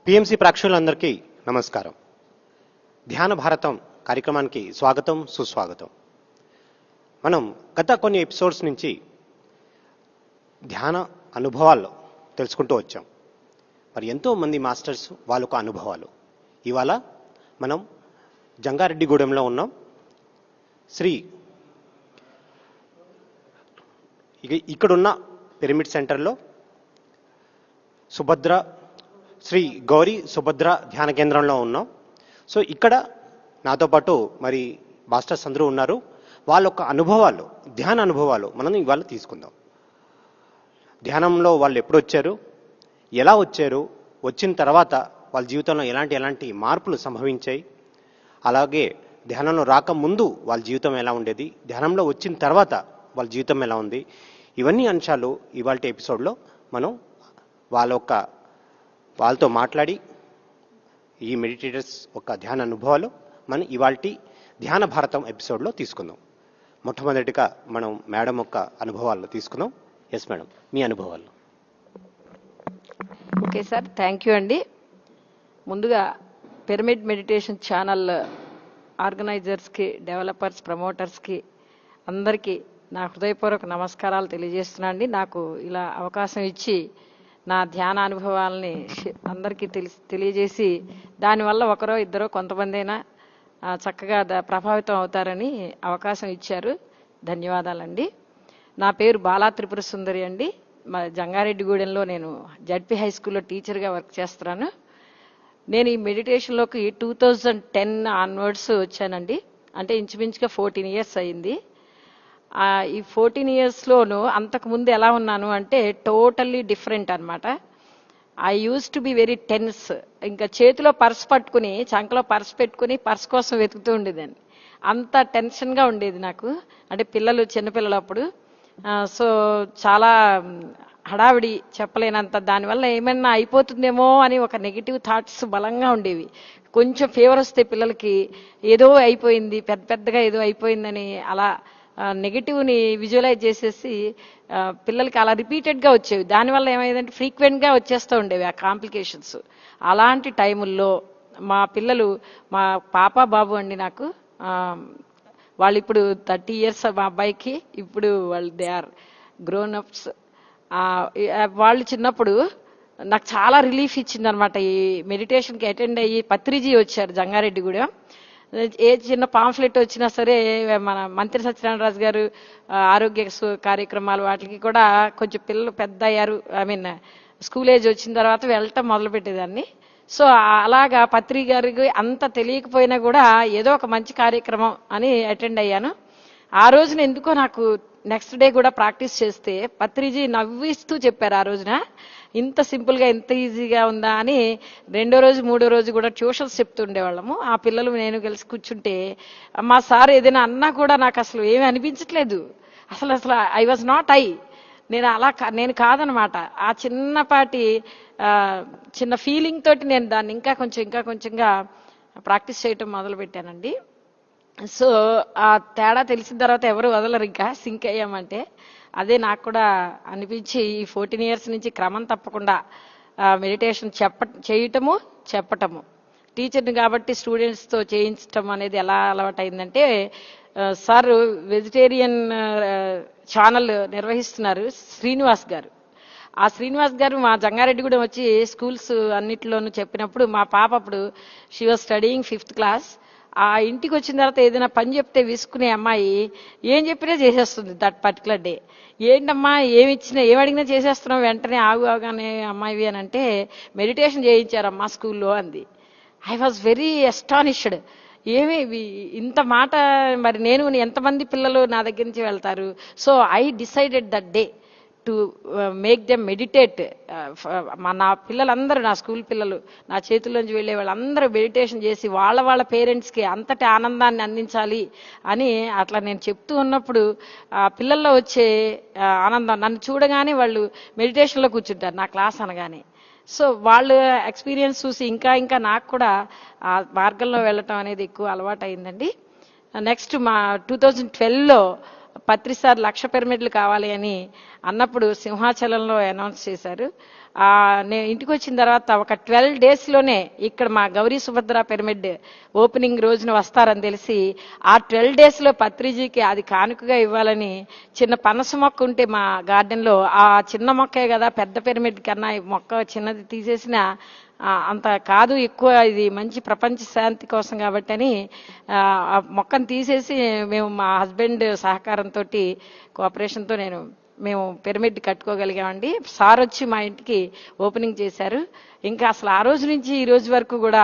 PMC ప్రేక్షకులందరికీ నమస్కారం. ధ్యాన భారతం కార్యక్రమానికి స్వాగతం, సుస్వాగతం. మనం గత కొన్ని ఎపిసోడ్స్ నుంచి ధ్యాన అనుభవాలు తెలుసుకుంటూ వచ్చాం. మరి ఎంతో మంది మాస్టర్స్ వాళ్ళకు అనుభవాలు. ఇవాళ మనం జంగారెడ్డిగూడెంలో ఉన్నాం. ఇక్కడున్న పిరమిడ్ సెంటర్లో శ్రీ గౌరీ సుభద్ర ధ్యాన కేంద్రంలో ఉన్నాం. సో ఇక్కడ నాతో పాటు మరి మాస్టర్స్ అందరూ ఉన్నారు. వాళ్ళ యొక్క అనుభవాలు, ధ్యాన అనుభవాలు మనం ఇవాళ తీసుకుందాం. ధ్యానంలో వాళ్ళు ఎప్పుడు వచ్చారు, ఎలా వచ్చారు, వచ్చిన తర్వాత వాళ్ళ జీవితంలో ఎలాంటి మార్పులు సంభవించాయి, అలాగే ధ్యానంలో రాకముందు వాళ్ళ జీవితం ఎలా ఉండేది, ధ్యానంలో వచ్చిన తర్వాత వాళ్ళ జీవితం ఎలా ఉంది, ఇవన్నీ అంశాలు ఇవాళ ఎపిసోడ్లో మనం వాళ్ళతో మాట్లాడి ఈ మెడిటేటర్స్ యొక్క ధ్యాన అనుభవాలు మనం ఇవాల్టి ధ్యాన భారతం ఎపిసోడ్లో తీసుకుందాం. మొట్టమొదటిగా మనం మేడం యొక్క అనుభవాలు తీసుకుందాం. ఎస్ మేడం, మీ అనుభవాలు. ఓకే సార్, థ్యాంక్ యూ అండి. ముందుగా పిరమిడ్ మెడిటేషన్ ఛానల్ ఆర్గనైజర్స్కి, డెవలపర్స్, ప్రమోటర్స్కి అందరికీ నా హృదయపూర్వక నమస్కారాలు తెలియజేస్తున్నా అండి. నాకు ఇలా అవకాశం ఇచ్చి నా ధ్యాన అనుభవాలని అందరికీ తెలియజేసి దానివల్ల ఒకరో ఇద్దరో కొంతమంది అయినా చక్కగా ప్రభావితం అవుతారని అవకాశం ఇచ్చారు. ధన్యవాదాలండి. నా పేరు బాలా త్రిపుర సుందరి అండి. మా జంగారెడ్డిగూడెంలో నేను జడ్పీ హై స్కూల్లో టీచర్గా వర్క్ చేస్తున్నాను. నేను ఈ మెడిటేషన్లోకి 2010 ఆన్వర్డ్స్ వచ్చానండి. అంటే ఇంచుమించుగా 14 years అయింది. ఈ 14 yearsలోనూ అంతకుముందు ఎలా ఉన్నాను అంటే టోటల్లీ డిఫరెంట్ అనమాట. I use to be very tense. ఇంకా చేతిలో పర్స్ పట్టుకుని, చంకలో పర్స్ పెట్టుకుని పర్స్ కోసం వెతుకుతూ ఉండేదాన్ని. అంత టెన్షన్గా ఉండేది నాకు. అంటే పిల్లలు చిన్నపిల్లలు అప్పుడు. సో చాలా హడావిడి చెప్పలేనంత. దానివల్ల ఏమైనా అయిపోతుందేమో అని ఒక నెగిటివ్ థాట్స్ బలంగా ఉండేవి. కొంచెం ఫీవర్ వస్తే పిల్లలకి ఏదో అయిపోయింది, పెద్దగా ఏదో అయిపోయిందని అలా నెగిటివ్ని విజువలైజ్ చేసేసి పిల్లలకి అలా రిపీటెడ్గా వచ్చేవి. దానివల్ల ఏమైందంటే ఫ్రీక్వెంట్గా వచ్చేస్తూ ఉండేవి ఆ కాంప్లికేషన్స్. అలాంటి టైముల్లో మా పిల్లలు, మా పాప బాబు అండి నాకు, వాళ్ళు ఇప్పుడు 30 years మా అబ్బాయికి. ఇప్పుడు వాళ్ళు దే ఆర్ గ్రోన్ అప్స్. వాళ్ళు చిన్నప్పుడు నాకు చాలా రిలీఫ్ ఇచ్చింది అనమాట. ఈ మెడిటేషన్కి అటెండ్ అయ్యి పత్రిజీ వచ్చారు జంగారెడ్డిగూడెం. ఏ చిన్న పాంఫ్లెట్ వచ్చినా సరే మన మంత్రి సత్యనారాయణ గారు ఆరోగ్య కార్యక్రమాలు వాటికి కూడా కొంచెం పిల్లలు పెద్ద అయ్యారు, స్కూల్ ఏజ్ వచ్చిన తర్వాత వెళ్ళటం మొదలు పెట్టేదాన్ని. సో అలాగా పత్రి గారికి అంత తెలియకపోయినా కూడా ఏదో ఒక మంచి కార్యక్రమం అని అటెండ్ అయ్యాను. ఆ రోజున ఎందుకో నాకు నెక్స్ట్ డే కూడా ప్రాక్టీస్ చేస్తే పత్రిజీ నవ్విస్తూ చెప్పారు ఆ రోజున, ఇంత సింపుల్గా ఇంత ఈజీగా ఉందా అని. రెండో రోజు మూడో రోజు కూడా ట్యూషన్స్ చెప్తుండేవాళ్ళము. ఆ పిల్లలు నేను కలిసి కూర్చుంటే మా సార్ ఏదైనా అన్నా కూడా నాకు అసలు ఏమీ అనిపించట్లేదు. అసలు ఐ వాజ్ నాట్ నేను కాదనమాట. ఆ చిన్నపాటి చిన్న ఫీలింగ్ తోటి నేను దాన్ని ఇంకా కొంచెంగా ప్రాక్టీస్ చేయటం మొదలు పెట్టానండి. సో ఆ తేడా తెలిసిన తర్వాత ఎవరు వదలరు, ఇంకా సింక్ అయ్యామంటే. అదే నాకు కూడా అనిపించి ఈ 14 years నుంచి క్రమం తప్పకుండా మెడిటేషన్ చేయటము, చెప్పటము. టీచర్ని కాబట్టి స్టూడెంట్స్తో చేయించటం అనేది ఎలా అలవాటైందంటే, సార్ వెజిటేరియన్ ఛానల్ నిర్వహిస్తున్నారు శ్రీనివాస్ గారు. ఆ శ్రీనివాస్ గారు మా జంగారెడ్డిగూడెం వచ్చి స్కూల్స్ అన్నిటిలోనూ చెప్పినప్పుడు మా పాప అప్పుడు she was studying 5th class. ఆ ఇంటికి వచ్చిన తర్వాత ఏదైనా పని చెప్తే విసుకునే అమ్మాయి ఏం చెప్పినా చేసేస్తుంది దట్ పర్టికులర్ డే. ఏంటమ్మా ఏమడిగినా చేసేస్తున్నావు వెంటనే ఆగానే అమ్మాయివి అని అంటే, మెడిటేషన్ చేయించారమ్మా స్కూల్లో అంది. I was very astonished. ఇంత మాట, మరి నేను ఎంతమంది పిల్లలు నా దగ్గర నుంచి వెళ్తారు. So I decided that day to make them meditate. నా పిల్లలందరూ, నా స్కూల్ పిల్లలు, నా చేతుల్లోంచి వెళ్ళే వాళ్ళందరూ మెడిటేషన్ చేసి వాళ్ళ పేరెంట్స్కి అంతటి ఆనందాన్ని అందించాలి అని అట్లా నేను చెప్తూ ఉన్నప్పుడు ఆ పిల్లల్లో వచ్చే ఆనందం, నన్ను చూడగానే వాళ్ళు మెడిటేషన్లో కూర్చుంటారు నా క్లాస్ అనగానే. సో వాళ్ళు ఎక్స్పీరియన్స్ చూసి ఇంకా నాకు కూడా ఆ మార్గంలో వెళ్ళటం అనేది ఎక్కువ అలవాటు అయిందండి. నెక్స్ట్ మా 2012లో పత్రి సార్ 1,00,000 పిరమిడ్లు కావాలి అని అన్నప్పుడు సింహాచలంలో అనౌన్స్ చేశారు. నేను ఇంటికి వచ్చిన తర్వాత ఒక 12 డేస్లోనే ఇక్కడ మా గౌరీ సుభద్ర పిరమిడ్ ఓపెనింగ్ రోజున వస్తారని తెలిసి ఆ 12 డేస్లో పత్రిజీకి అది కానుకగా ఇవ్వాలని చిన్న పనస మొక్క ఉంటే మా గార్డెన్లో ఆ చిన్న మొక్కే కదా పెద్ద పిరమిడ్ కన్నా ఈ మొక్క చిన్నది తీసేసిన అంత కాదు, ఎక్కువ ఇది మంచి ప్రపంచ శాంతి కోసం కాబట్టి అని ఆ మొక్కను తీసేసి మేము మా హస్బెండ్ సహకారంతో కోఆపరేషన్తో మేము పిరమిడ్ కట్టుకోగలిగామండి. సార్ వచ్చి మా ఇంటికి ఓపెనింగ్ చేశారు. ఇంకా అసలు ఆ రోజు నుంచి ఈ రోజు వరకు కూడా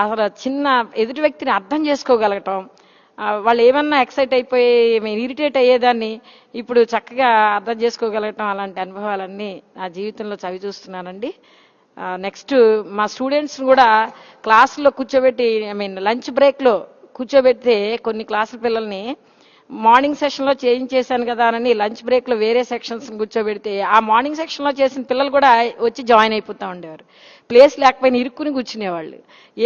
అసలు చిన్న ఎదుటి వ్యక్తిని అర్థం చేసుకోగలగటం, వాళ్ళు ఏమన్నా ఎక్సైట్ అయిపోయి మేము ఇరిటేట్ అయ్యేదాన్ని ఇప్పుడు చక్కగా అర్థం చేసుకోగలగటం, అలాంటి అనుభవాలన్నీ నా జీవితంలో చవి చూస్తున్నానండి. నెక్స్ట్ మా స్టూడెంట్స్ కూడా క్లాసుల్లో కూర్చోబెట్టి లంచ్ బ్రేక్లో కూర్చోబెడితే కొన్ని క్లాసుల పిల్లల్ని మార్నింగ్ సెషన్లో చేయించేశాను కదా అని లంచ్ బ్రేక్లో వేరే సెక్షన్స్ కూర్చోబెడితే ఆ మార్నింగ్ సెక్షన్లో చేసిన పిల్లలు కూడా వచ్చి జాయిన్ అయిపోతూ ఉండేవారు. ప్లేస్ లేకపోయినా ఇరుక్కుని కూర్చునేవాళ్ళు.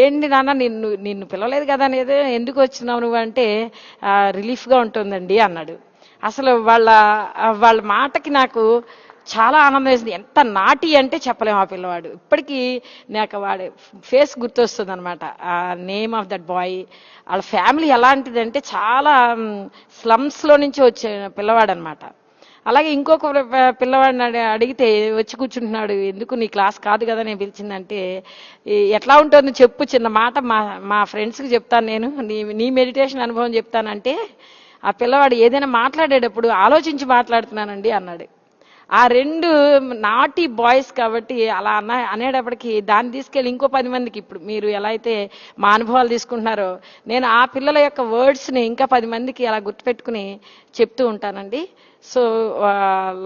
ఏంటి నాన్న నిన్ను పిలవలేదు కదా అనేది, ఎందుకు వచ్చినావు నువ్వు అంటే రిలీఫ్గా ఉంటుందండి అన్నాడు. అసలు వాళ్ళ మాటకి నాకు చాలా ఆనందం వేసింది. ఎంత నాటి అంటే చెప్పలేము ఆ పిల్లవాడు. ఇప్పటికీ నాకు వాడి ఫేస్ గుర్తొస్తుంది అనమాట. ఆ నేమ్ ఆఫ్ దట్ బాయ్. వాళ్ళ ఫ్యామిలీ ఎలాంటిదంటే చాలా స్లమ్స్లో నుంచి వచ్చే పిల్లవాడు అనమాట. అలాగే ఇంకొక పిల్లవాడిని అడిగితే వచ్చి కూర్చుంటున్నాడు. ఎందుకు నీ క్లాస్ కాదు కదా నేను పిలిచిందంటే, ఎట్లా ఉంటుంది చెప్పు, చిన్న మాట మా ఫ్రెండ్స్కి చెప్తాను, నేను నీ మెడిటేషన్ అనుభవం చెప్తానంటే ఆ పిల్లవాడు ఏదైనా మాట్లాడేటప్పుడు ఆలోచించి మాట్లాడుతున్నానండి అన్నాడు. ఆ 2 నాటి బాయ్స్ కాబట్టి అలా అనేటప్పటికీ దాన్ని తీసుకెళ్ళి ఇంకో 10 మందికి, ఇప్పుడు మీరు ఎలా అయితే మా అనుభవాలు తీసుకుంటున్నారో నేను ఆ పిల్లల యొక్క వర్డ్స్ని ఇంకా 10 మందికి అలా గుర్తుపెట్టుకుని చెప్తూ ఉంటానండి. సో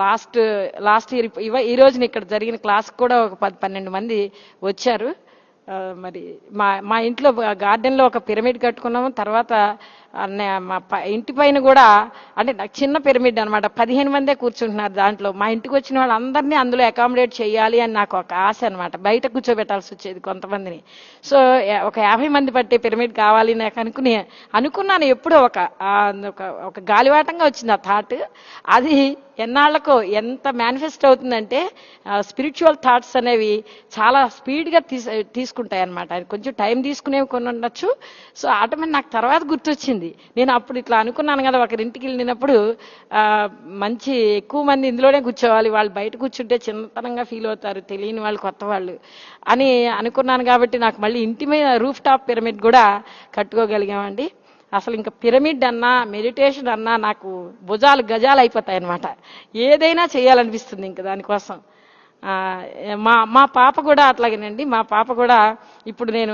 లాస్ట్ ఇయర్ ఈ రోజున ఇక్కడ జరిగిన క్లాస్కి కూడా ఒక 10-12 మంది వచ్చారు. మరి మా ఇంట్లో గార్డెన్లో ఒక పిరమిడ్ కట్టుకున్నాము. తర్వాత మా ఇంటి పైన కూడా అంటే నాకు చిన్న పిరమిడ్ అనమాట, 15 మందే కూర్చుంటున్నారు దాంట్లో. మా ఇంటికి వచ్చిన వాళ్ళందరినీ అందులో అకామిడేట్ చేయాలి అని నాకు ఒక ఆశ అనమాట. బయట కూర్చోబెట్టాల్సి వచ్చేది కొంతమందిని. సో ఒక 50 మంది పట్టే పిరమిడ్ కావాలి నాకు అనుకున్నాను. ఎప్పుడో ఒక గాలివాటంగా వచ్చింది ఆ థాట్. అది ఎన్నాళ్లకో ఎంత మేనిఫెస్ట్ అవుతుందంటే స్పిరిచువల్ థాట్స్ అనేవి చాలా స్పీడ్గా తీసుకుంటాయి అనమాట. కొంచెం టైం తీసుకునేవి కొన్ని ఉండొచ్చు. సో ఆటోమేటిక్ నాకు తర్వాత గుర్తొచ్చింది, నేను అప్పుడు ఇట్లా అనుకున్నాను కదా, ఒకరింటికి వెళ్ళినప్పుడు మంచి ఎక్కువ మంది ఇందులోనే కూర్చోవాలి, వాళ్ళు బయట కూర్చుంటే చిన్నతనంగా ఫీల్ అవుతారు, తెలియని వాళ్ళు, కొత్త వాళ్ళు అని అనుకున్నాను. కాబట్టి నాకు మళ్ళీ ఇంటి మీద రూఫ్ టాప్ పిరమిడ్ కూడా కట్టుకోగలిగామండి. అసలు ఇంకా పిరమిడ్ అన్నా మెడిటేషన్ అన్నా నాకు భుజాలు గజాలు అయిపోతాయి అనమాట. ఏదైనా చేయాలనిపిస్తుంది ఇంకా దానికోసం. మా పాప కూడా అట్లాగేనండి. మా పాప కూడా ఇప్పుడు నేను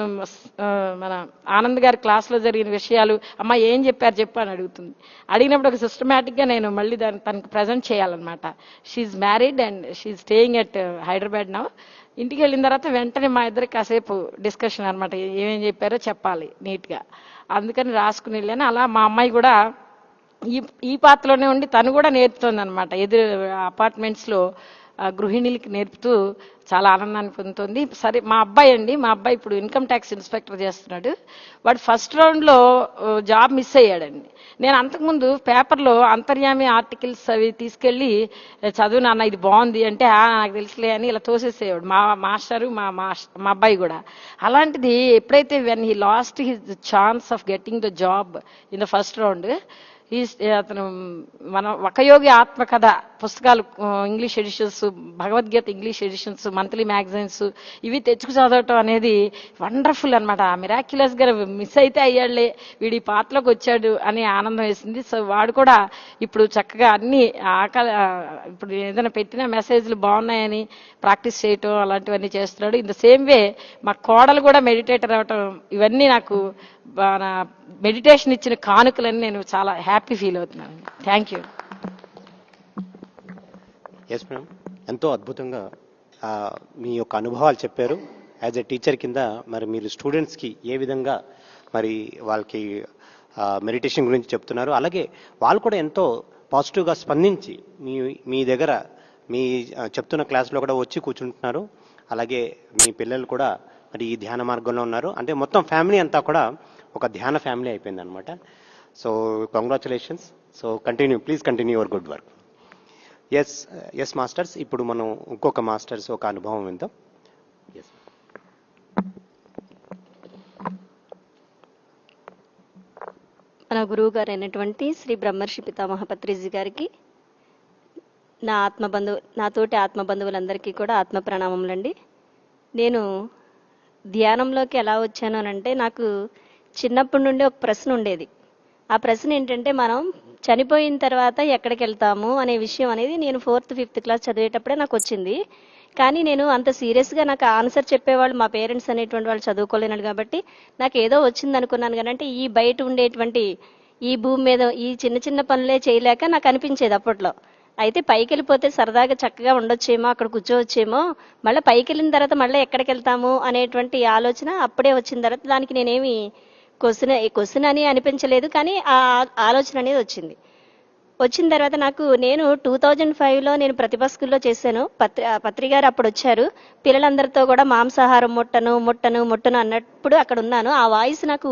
మన ఆనంద్ గారి క్లాస్లో జరిగిన విషయాలు అమ్మ ఏం చెప్పారు అని అడుగుతుంది. అడిగినప్పుడు ఒక సిస్టమేటిక్గా నేను మళ్ళీ తనకు ప్రజెంట్ చేయాలన్నమాట. She's married and she's staying at Hyderabad now. ఇంటికి వెళ్ళిన తర్వాత వెంటనే మా ఇద్దరికి కాసేపు డిస్కషన్ అనమాట, ఏమేం చెప్పారో చెప్పాలి నీట్గా. అందుకని రాసుకుని వెళ్ళాను. అలా మా అమ్మాయి కూడా ఈ పాత్రలోనే ఉండి తను కూడా నేర్పుతుంది అనమాట. ఎదురు అపార్ట్మెంట్స్లో గృహిణులకి నేర్పుతూ చాలా ఆనందాన్ని పొందుతుంది. సరే మా అబ్బాయి ఇప్పుడు ఇన్కమ్ ట్యాక్స్ ఇన్స్పెక్టర్ చేస్తున్నాడు. వాడు ఫస్ట్ రౌండ్లో జాబ్ మిస్ అయ్యాడండి. నేను అంతకుముందు పేపర్లో అంతర్యామి ఆర్టికల్స్ అవి తీసుకెళ్ళి చదువు నాన్న ఇది బాగుంది అంటే నాకు తెలుసులే అని ఇలా తోసేసేవాడు మా మాస్టరు మా అబ్బాయి కూడా. అలాంటిది ఎప్పుడైతే when he lost his chance of getting the job in the first round, అతను మనం ఒకయోగి ఆత్మకథ పుస్తకాలు English editions, Bhagavad Gita English editions, monthly magazines ఇవి తెచ్చుకు చదవటం అనేది వండర్ఫుల్ అనమాట. మిరాక్యులస్ గా మిస్ అయితే అయ్యాడులే, వీడి పాటలోకి వచ్చాడు అని ఆనందం వేసింది. సో వాడు కూడా ఇప్పుడు చక్కగా అన్ని ఇప్పుడు ఏదైనా పెట్టిన మెసేజ్లు బాగున్నాయని ప్రాక్టీస్ చేయటం అలాంటివన్నీ చేస్తున్నాడు. ఇన్ ద సేమ్ వే మా కోడలు కూడా మెడిటేటర్ అవటం, ఇవన్నీ నాకు మెడిటేషన్ ఇచ్చిన కానుకలని నేను చాలా హ్యాపీ ఫీల్ అవుతున్నాను. Thank you. ఎస్ మేడం, ఎంతో అద్భుతంగా మీ యొక్క అనుభవాలు చెప్పారు. యాజ్ ఎ టీచర్ కింద మరి మీరు స్టూడెంట్స్కి ఏ విధంగా మరి వాళ్ళకి మెడిటేషన్ గురించి చెప్తున్నారు, అలాగే వాళ్ళు కూడా ఎంతో పాజిటివ్గా స్పందించి మీ దగ్గర మీ చెప్తున్న క్లాస్లో కూడా వచ్చి కూర్చుంటున్నారు. అలాగే మీ పిల్లలు కూడా మరి ఈ ధ్యాన మార్గంలో ఉన్నారు. అంటే మొత్తం ఫ్యామిలీ అంతా కూడా ఒక ధ్యాన ఫ్యామిలీ అయిపోయింది అనమాట. So congratulations. So please continue your good work. Yes yes masters, ఇప్పుడు మనం ఇంకొక మాస్టర్స్ ఒక అనుభవం విందాం. ఎస్. మన గురువు గారు అయినటువంటి శ్రీ బ్రహ్మర్షి పితామహ పత్రిజీ గారికి నాతోటి ఆత్మబంధువులందరికీ కూడా ఆత్మ ప్రణామములండి. నేను ధ్యానంలోకి ఎలా వచ్చాను అనంటే, నాకు చిన్నప్పటి నుండి ఒక ప్రశ్న ఉండేది. ఆ ప్రశ్న ఏంటంటే, మనం చనిపోయిన తర్వాత ఎక్కడికి వెళ్తాము అనే విషయం అనేది నేను 4th 5th క్లాస్ చదివేటప్పుడే నాకు వచ్చింది. కానీ నేను అంత సీరియస్గా నాకు ఆన్సర్ చెప్పేవాళ్ళు మా పేరెంట్స్ అనేటువంటి వాళ్ళు చదువుకోలేనాడు కాబట్టి నాకు ఏదో వచ్చింది అనుకున్నాను. కానీ అంటే ఈ బయట ఉండేటువంటి ఈ భూమి మీద ఈ చిన్న చిన్న పనులే చేయలేక నాకు అనిపించేది అప్పట్లో. అయితే పైకి వెళ్ళిపోతే సరదాగా చక్కగా ఉండొచ్చేమో, అక్కడ కూర్చోవచ్చేమో, మళ్ళీ పైకి వెళ్ళిన తర్వాత మళ్ళీ ఎక్కడికి వెళ్తాము అనేటువంటి ఆలోచన అప్పుడే వచ్చిన తర్వాత దానికి నేనేమి క్వశ్చన్ అని అనిపించలేదు. కానీ ఆ ఆలోచన అనేది వచ్చిన తర్వాత నేను 2005లో నేను ప్రతిభా స్కూల్లో చేశాను. పత్రి గారు అప్పుడు వచ్చారు. పిల్లలందరితో కూడా మాంసాహారం ముట్టను అన్నప్పుడు అక్కడ ఉన్నాను. ఆ వాయిస్ నాకు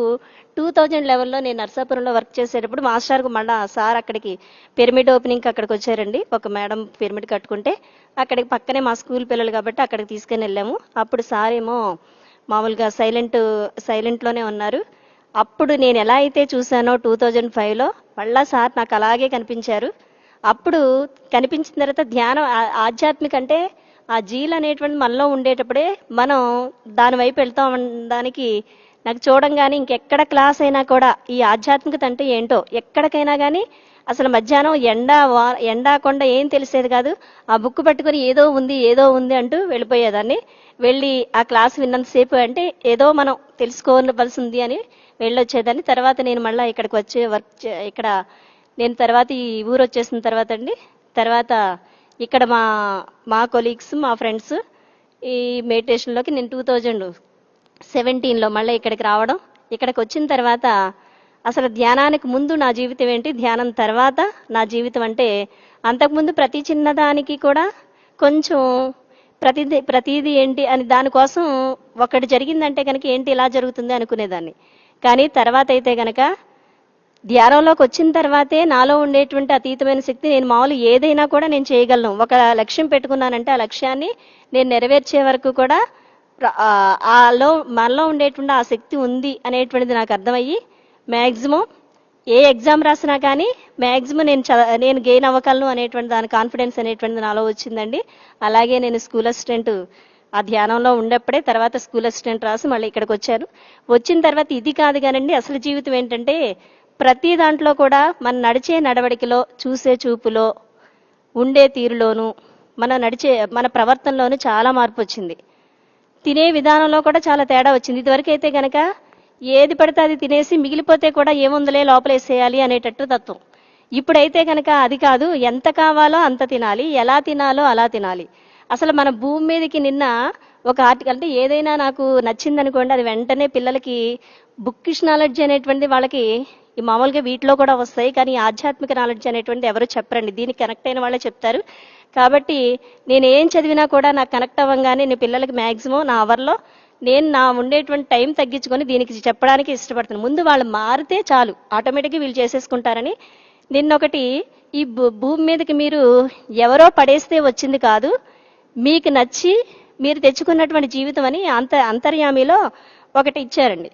2011లో నేను నర్సాపురంలో వర్క్ చేసేటప్పుడు మాస్టర్కు మళ్ళా సార్ అక్కడికి పిరమిడ్ ఓపెనింగ్కి అక్కడికి వచ్చారండి. ఒక మేడం పిరమిడ్ కట్టుకుంటే అక్కడికి పక్కనే మా స్కూల్ పిల్లలు కాబట్టి అక్కడికి తీసుకుని వెళ్ళాము. అప్పుడు సార్ ఏమో మామూలుగా సైలెంట్లోనే ఉన్నారు. అప్పుడు నేను ఎలా అయితే చూశానో 2005లో మళ్ళా సార్ నాకు అలాగే కనిపించారు. అప్పుడు కనిపించిన తర్వాత ధ్యానం ఆధ్యాత్మిక అంటే ఆ జీల్ అనేటువంటి మనలో ఉండేటప్పుడే మనం దాని వైపు వెళ్తాం అనడానికి నాకు చూడంగానే ఇంకెక్కడ క్లాస్ అయినా కూడా ఈ ఆధ్యాత్మికత అంటే ఏంటో ఎక్కడికైనా కానీ అసలు మధ్యాహ్నం ఎండా కొండ ఏం తెలిసేది కాదు. ఆ బుక్ పట్టుకుని ఏదో ఉంది అంటూ వెళ్ళిపోయేదాన్ని. వెళ్ళి ఆ క్లాస్ విన్నంతసేపు అంటే ఏదో మనం తెలుసుకోవలసి ఉంది అని వెళ్ళొచ్చేదాన్ని. తర్వాత నేను మళ్ళీ ఇక్కడికి వచ్చి ఇక్కడ నేను తర్వాత ఈ ఊరు వచ్చేసిన తర్వాత ఇక్కడ మా కొలీగ్స్ మా ఫ్రెండ్స్ ఈ మెడిటేషన్లోకి నేను 2017లో మళ్ళీ ఇక్కడికి రావడం. ఇక్కడికి వచ్చిన తర్వాత అసలు ధ్యానానికి ముందు నా జీవితం ఏంటి, ధ్యానం తర్వాత నా జీవితం అంటే, అంతకుముందు ప్రతి చిన్నదానికి కూడా కొంచెం ప్రతిదీ ఏంటి అని దానికోసం ఒకటి జరిగిందంటే కనుక ఏంటి ఇలా జరుగుతుంది అనుకునేదాన్ని. కానీ తర్వాత అయితే కనుక ధ్యానంలోకి వచ్చిన తర్వాతే నాలో ఉండేటువంటి అతీతమైన శక్తి, నేను మామూలు ఏదైనా కూడా నేను చేయగలను. ఒక లక్ష్యం పెట్టుకున్నానంటే ఆ లక్ష్యాన్ని నేను నెరవేర్చే వరకు కూడా మనలో ఉండేటువంటి ఆ శక్తి ఉంది అనేటువంటిది నాకు అర్థమయ్యి మ్యాక్సిమం ఏ ఎగ్జామ్ రాసినా కానీ మ్యాక్సిమం నేను గెయిన్ అవ్వగలను అనేటువంటి దాని కాన్ఫిడెన్స్ అనేటువంటిది నాలో వచ్చిందండి. అలాగే నేను స్కూల్ అసిస్టెంట్ ఆ ధ్యానంలో ఉండేప్పుడే తర్వాత స్కూల్ అసిస్టెంట్ రాసి మళ్ళీ ఇక్కడికి వచ్చాను. వచ్చిన తర్వాత ఇది కాదు కానండి, అసలు జీవితం ఏంటంటే ప్రతి దాంట్లో కూడా మన నడిచే నడవడికలో, చూసే చూపులో, ఉండే తీరులోను, మన ప్రవర్తనలోనూ చాలా మార్పు వచ్చింది. తినే విధానంలో కూడా చాలా తేడా వచ్చింది. ఇదివరకు అయితే కనుక ఏది పడితే అది తినేసి మిగిలిపోతే కూడా ఏముందలే లోపలేసేయాలి అనేటట్టు తత్వం. ఇప్పుడైతే కనుక అది కాదు, ఎంత కావాలో అంత తినాలి, ఎలా తినాలో అలా తినాలి. అసలు మన భూమి మీదకి నిన్న ఒక ఆర్టికల్ అంటే ఏదైనా నాకు నచ్చిందనుకోండి, అది వెంటనే పిల్లలకి బుక్కిష్ నాలెడ్జ్ అనేటువంటిది వాళ్ళకి ఈ మామూలుగా వీటిలో కూడా వస్తాయి. కానీ ఆధ్యాత్మిక నాలెడ్జ్ అనేటువంటి ఎవరు చెప్పరండి, దీనికి కనెక్ట్ అయిన వాళ్ళే చెప్తారు. కాబట్టి నేను ఏం చదివినా కూడా నాకు కనెక్ట్ అవ్వగానే నేను పిల్లలకి మ్యాక్సిమం నా అవర్లో నేను నా ఉండేటువంటి టైం తగ్గించుకొని దీనికి చెప్పడానికి ఇష్టపడుతున్నాను. ముందు వాళ్ళు మారితే చాలు, ఆటోమేటిక్గా వీళ్ళు చేసేసుకుంటారని. నిన్నొకటి ఈ భూమి మీదకి మీరు ఎవరో పడేస్తే వచ్చింది కాదు, మీకు నచ్చి మీరు తెచ్చుకున్నటువంటి జీవితం అని అంతర్యామిలో ఒకటి ఇచ్చారండి.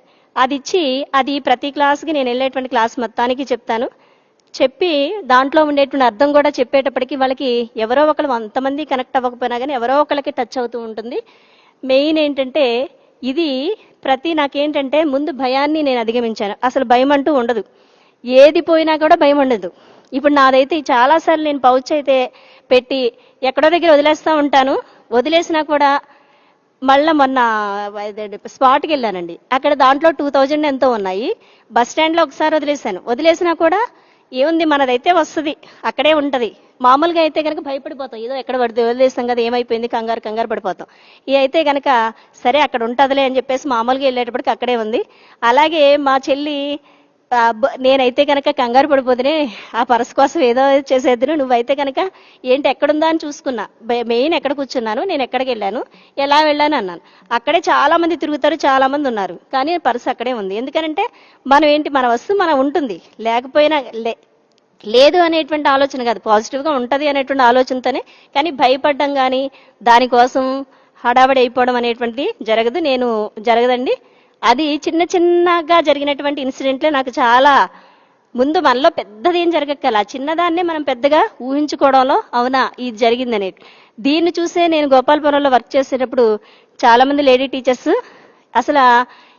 అది ప్రతి క్లాస్కి నేను వెళ్ళేటువంటి క్లాస్ మొత్తానికి చెప్తాను. చెప్పి దాంట్లో ఉండేటువంటి అర్థం కూడా చెప్పేటప్పటికి వాళ్ళకి ఎవరో ఒకళ్ళు అంతమంది కనెక్ట్ అవ్వకపోయినా కానీ ఎవరో ఒకళ్ళకి టచ్ అవుతూ ఉంటుంది. మెయిన్ ఏంటంటే ఇది నాకేంటంటే ముందు భయాన్ని నేను అధిగమించాను. అసలు భయం అంటూ ఉండదు, ఏది పోయినా కూడా భయం ఉండదు. ఇప్పుడు నాదైతే చాలాసార్లు నేను పౌచ్ అయితే పెట్టి ఎక్కడో దగ్గర వదిలేస్తూ ఉంటాను. వదిలేసినా కూడా మళ్ళీ మొన్న స్పాట్కి వెళ్ళానండి, అక్కడ దాంట్లో 2000 ఎంతో ఉన్నాయి. బస్ స్టాండ్లో ఒకసారి వదిలేసినా కూడా ఏముంది, మనదైతే వస్తుంది, అక్కడే ఉంటుంది. మామూలుగా అయితే కనుక భయపడిపోతాం, ఏదో ఎక్కడ వదిలేస్తాం కదా, ఏమైపోయింది, కంగారు పడిపోతాం. ఇది అయితే కనుక సరే అక్కడ ఉంటుందిలే అని చెప్పేసి మామూలుగా వెళ్ళేటప్పటికి అక్కడే ఉంది. అలాగే మా చెల్లి నేనైతే కనుక కంగారు పడిపోతేనే ఆ పర్స్ కోసం ఏదో చేసేద్దును, నువ్వైతే కనుక ఏంటి ఎక్కడుందా అని చూసుకున్నా. మెయిన్ ఎక్కడ కూర్చున్నాను, నేను ఎక్కడికి వెళ్ళాను, ఎలా వెళ్ళాను అన్నాను. అక్కడే చాలా మంది తిరుగుతారు, చాలా మంది ఉన్నారు, కానీ పర్స్ అక్కడే ఉంది. ఎందుకనంటే మన వస్తువు మనం ఉంటుంది, లేకపోయినా లేదు అనేటువంటి ఆలోచన కాదు, పాజిటివ్గా ఉంటుంది అనేటువంటి ఆలోచనతోనే. కానీ భయపడడం కానీ దానికోసం హడావడి అయిపోవడం అనేటువంటిది జరగదండి. అది చిన్న చిన్నగా జరిగినటువంటి ఇన్సిడెంట్లే నాకు చాలా ముందు మనలో పెద్దది ఏం జరగక్కల, చిన్నదాన్నే మనం పెద్దగా ఊహించుకోవడంలో అవునా ఇది జరిగిందనే. దీన్ని చూసే నేను గోపాలపురంలో వర్క్ చేసేటప్పుడు చాలా మంది లేడీ టీచర్స్ అసలు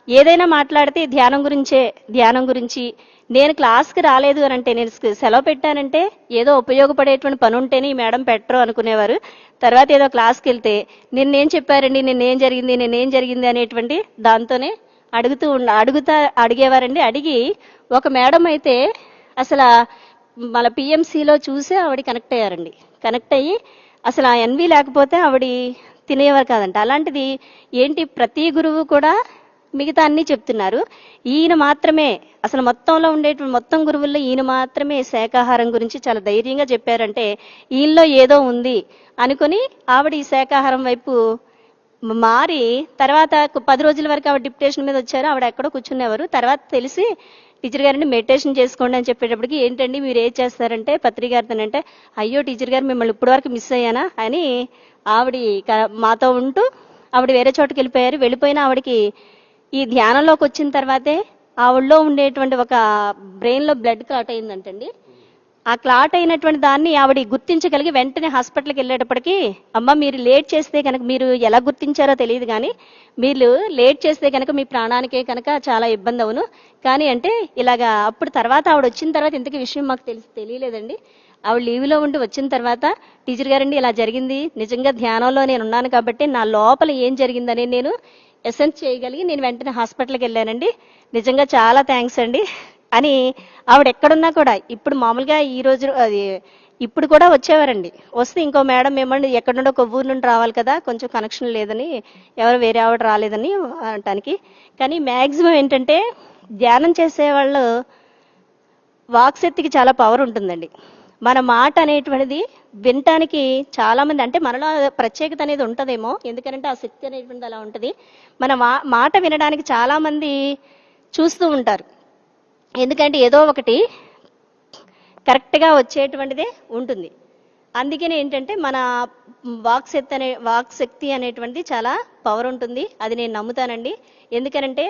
ఏదైనా మాట్లాడితే ధ్యానం గురించి నేను క్లాస్కి రాలేదు అని అంటే, నేను సెలవు పెట్టానంటే ఏదో ఉపయోగపడేటువంటి పని ఉంటేనే ఈ మేడం పెట్టరు అనుకునేవారు. తర్వాత ఏదో క్లాస్కి వెళ్తే నిన్నేం చెప్పారండి, నిన్నేం జరిగింది అనేటువంటి దాంతోనే అడిగేవారండి. అడిగి ఒక మేడం అయితే అసలు మన పిఎంసిలో చూసి ఆవిడ కనెక్ట్ అయ్యారండి. కనెక్ట్ అయ్యి అసలు ఆ ఎన్వి లేకపోతే ఆవిడ తినేవారు కాదంట. అలాంటిది ఏంటి, ప్రతి గురువు కూడా మిగతా అన్ని చెప్తున్నారు, ఈయన మాత్రమే అసలు మొత్తం గురువుల్లో ఈయన మాత్రమే శాకాహారం గురించి చాలా ధైర్యంగా చెప్పారంటే ఈయనలో ఏదో ఉంది అనుకుని ఆవిడ ఈ శాకాహారం వైపు మారి తర్వాత 10 రోజుల వరకు ఆవిడ డిప్యుటేషన్ మీద వచ్చారు. ఆవిడ ఎక్కడో కూర్చునేవారు. తర్వాత తెలిసి టీచర్ గారిని మెడిటేషన్ చేసుకోండి అని చెప్పేటప్పటికి ఏంటండి మీరు ఏం చేస్తారంటే పత్రికారితోనంటే, అయ్యో టీచర్ గారు మిమ్మల్ని ఇప్పటి వరకు మిస్ అయ్యానా అని ఆవిడ మాతో ఉంటూ ఆవిడ వేరే చోటుకి వెళ్ళిపోయిన ఆవిడకి ఈ ధ్యానంలోకి వచ్చిన తర్వాతే ఆవిడలో ఉండేటువంటి ఒక బ్రెయిన్లో బ్లడ్ క్లాట్ అయిందంటండి. ఆ క్లాట్ అయినటువంటి దాన్ని ఆవిడ గుర్తించగలిగి వెంటనే హాస్పిటల్కి వెళ్ళేటప్పటికి, అమ్మ మీరు లేట్ చేస్తే కనుక, మీరు ఎలా గుర్తించారో తెలియదు కానీ మీరు లేట్ చేస్తే కనుక మీ ప్రాణానికే కనుక చాలా ఇబ్బంది అవును కానీ అంటే ఇలాగా. అప్పుడు తర్వాత ఆవిడ వచ్చిన తర్వాత ఇంతకీ విషయం మాకు తెలియలేదండి. ఆవిడ లీవ్లో ఉండి వచ్చిన తర్వాత టీచర్ గారండి ఇలా జరిగింది, నిజంగా ధ్యానంలో నేను ఉన్నాను కాబట్టి నా లోపల ఏం జరిగిందని నేను ఎసెన్స్ చేయగలిగి నేను వెంటనే హాస్పిటల్కి వెళ్ళానండి, నిజంగా చాలా థ్యాంక్స్ అండి అని ఆవిడ ఎక్కడున్నా కూడా. ఇప్పుడు మామూలుగా ఈ రోజు ఇప్పుడు కూడా వచ్చేవారండి. వస్తే ఇంకో మేడం ఏమండి ఎక్కడి నుండో ఒక ఊరు నుండి రావాలి కదా, కొంచెం కనెక్షన్ లేదని, ఎవరు వేరే ఆవిడ రాలేదని అనటానికి. కానీ మ్యాక్సిమం ఏంటంటే ధ్యానం చేసేవాళ్ళు వాక్శక్తికి చాలా పవర్ ఉంటుందండి. మన మాట అనేటువంటిది వినటానికి చాలా మంది, అంటే మనలో ప్రత్యేకత అనేది ఉంటుందేమో, ఎందుకంటే ఆ శక్తి అనేటువంటిది అలా ఉంటుంది. మన మాట వినడానికి చాలా మంది చూస్తూ ఉంటారు, ఎందుకంటే ఏదో ఒకటి కరెక్ట్గా వచ్చేటువంటిదే ఉంటుంది. అందుకనే ఏంటంటే మన వాక్శక్తి అనేటువంటిది చాలా పవర్ ఉంటుంది, అది నేను నమ్ముతానండి. ఎందుకనంటే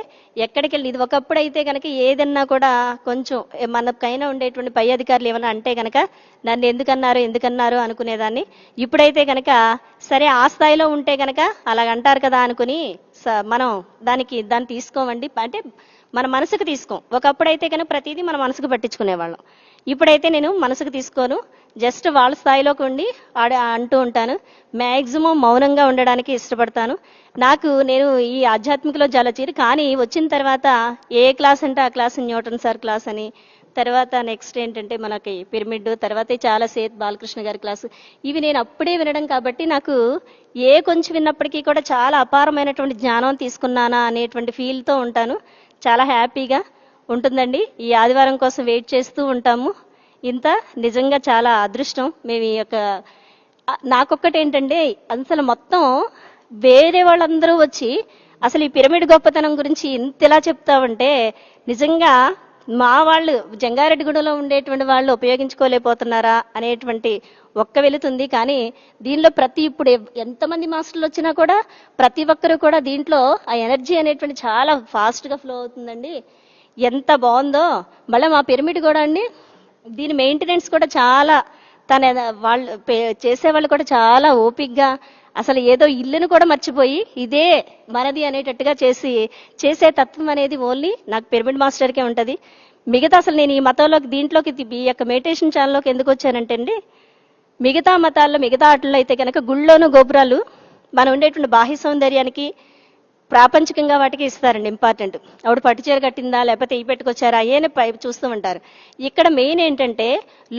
ఎక్కడికి వెళ్ళి ఇది ఒకప్పుడు అయితే కనుక ఏదన్నా కూడా కొంచెం మనకైనా ఉండేటువంటి పై అధికారులు ఏమన్నా అంటే కనుక నన్ను ఎందుకన్నారు అనుకునేదాన్ని. ఇప్పుడైతే కనుక సరే ఆ స్థాయిలో ఉంటే కనుక అలాగంటారు కదా అనుకుని మనం దాన్ని తీసుకోమండి, అంటే మన మనసుకు తీసుకోం. ఒకప్పుడైతే కనుక ప్రతిదీ మన మనసుకు పట్టించుకునేవాళ్ళం. ఇప్పుడైతే నేను మనసుకు తీసుకోను, జస్ట్ వాళ్ళ స్థాయిలోకి ఉండి అంటూ ఉంటాను. మ్యాక్సిమం మౌనంగా ఉండడానికి ఇష్టపడతాను. నేను ఈ ఆధ్యాత్మికలో జలచీరు, కానీ వచ్చిన తర్వాత ఏ క్లాస్ అంటే ఆ క్లాస్ న్యూటన్ సార్ క్లాస్ అని, తర్వాత నెక్స్ట్ ఏంటంటే మనకి పిరమిడ్, తర్వాత చాలా సేత్ బాలకృష్ణ గారి క్లాసు, ఇవి నేను అప్పుడే వినడం కాబట్టి నాకు కొంచెం విన్నప్పటికీ కూడా చాలా అపారమైనటువంటి జ్ఞానం తీసుకున్నానా అనేటువంటి ఫీల్తో ఉంటాను. చాలా హ్యాపీగా ఉంటుందండి. ఈ ఆదివారం కోసం వెయిట్ చేస్తూ ఉంటాము. నిజంగా చాలా అదృష్టం మేము ఈ యొక్క. నాకొక్కటి ఏంటంటే అసలు మొత్తం వేరే వాళ్ళందరూ వచ్చి అసలు ఈ పిరమిడ్ గొప్పతనం గురించి ఇంతలా చెప్తామంటే నిజంగా మా వాళ్ళు జంగారెడ్డిగూడలో ఉండేటువంటి వాళ్ళు ఉపయోగించుకోలేకపోతున్నారా అనేటువంటి ఒక్క వెలుతుంది. కానీ దీనిలో ఇప్పుడు ఎంతమంది మాస్టర్లు వచ్చినా కూడా ప్రతి ఒక్కరు కూడా దీంట్లో ఆ ఎనర్జీ అనేటువంటి చాలా ఫాస్ట్గా ఫ్లో అవుతుందండి. ఎంత బాగుందో. మళ్ళీ మా పిరమిడ్ కూడా అండి, దీని మెయింటెనెన్స్ కూడా చాలా వాళ్ళు చేసేవాళ్ళు కూడా చాలా ఓపిక్గా, అసలు ఏదో ఇల్లును కూడా మర్చిపోయి ఇదే మనది అనేటట్టుగా చేసే తత్వం అనేది ఓన్లీ నాకు పిరమిడ్ మాస్టర్కే ఉంటుంది. మిగతా అసలు నేను ఈ మతంలోకి దీంట్లోకి ఈ యొక్క మెడిటేషన్ ఛానల్లోకి ఎందుకు వచ్చానంటే అండి, మిగతా మతాల్లో మిగతా ఆటల్లో అయితే కనుక గుళ్ళోను గోపురాలు మనం ఉండేటువంటి బాహ్య సౌందర్యానికి ప్రాపంచికంగా వాటికి ఇస్తారండి ఇంపార్టెంట్. ఆవిడ పట్టుచీర కట్టిందా లేకపోతే ఈ పెట్టుకొచ్చారా అయ్యేనే చూస్తూ ఉంటారు. ఇక్కడ మెయిన్ ఏంటంటే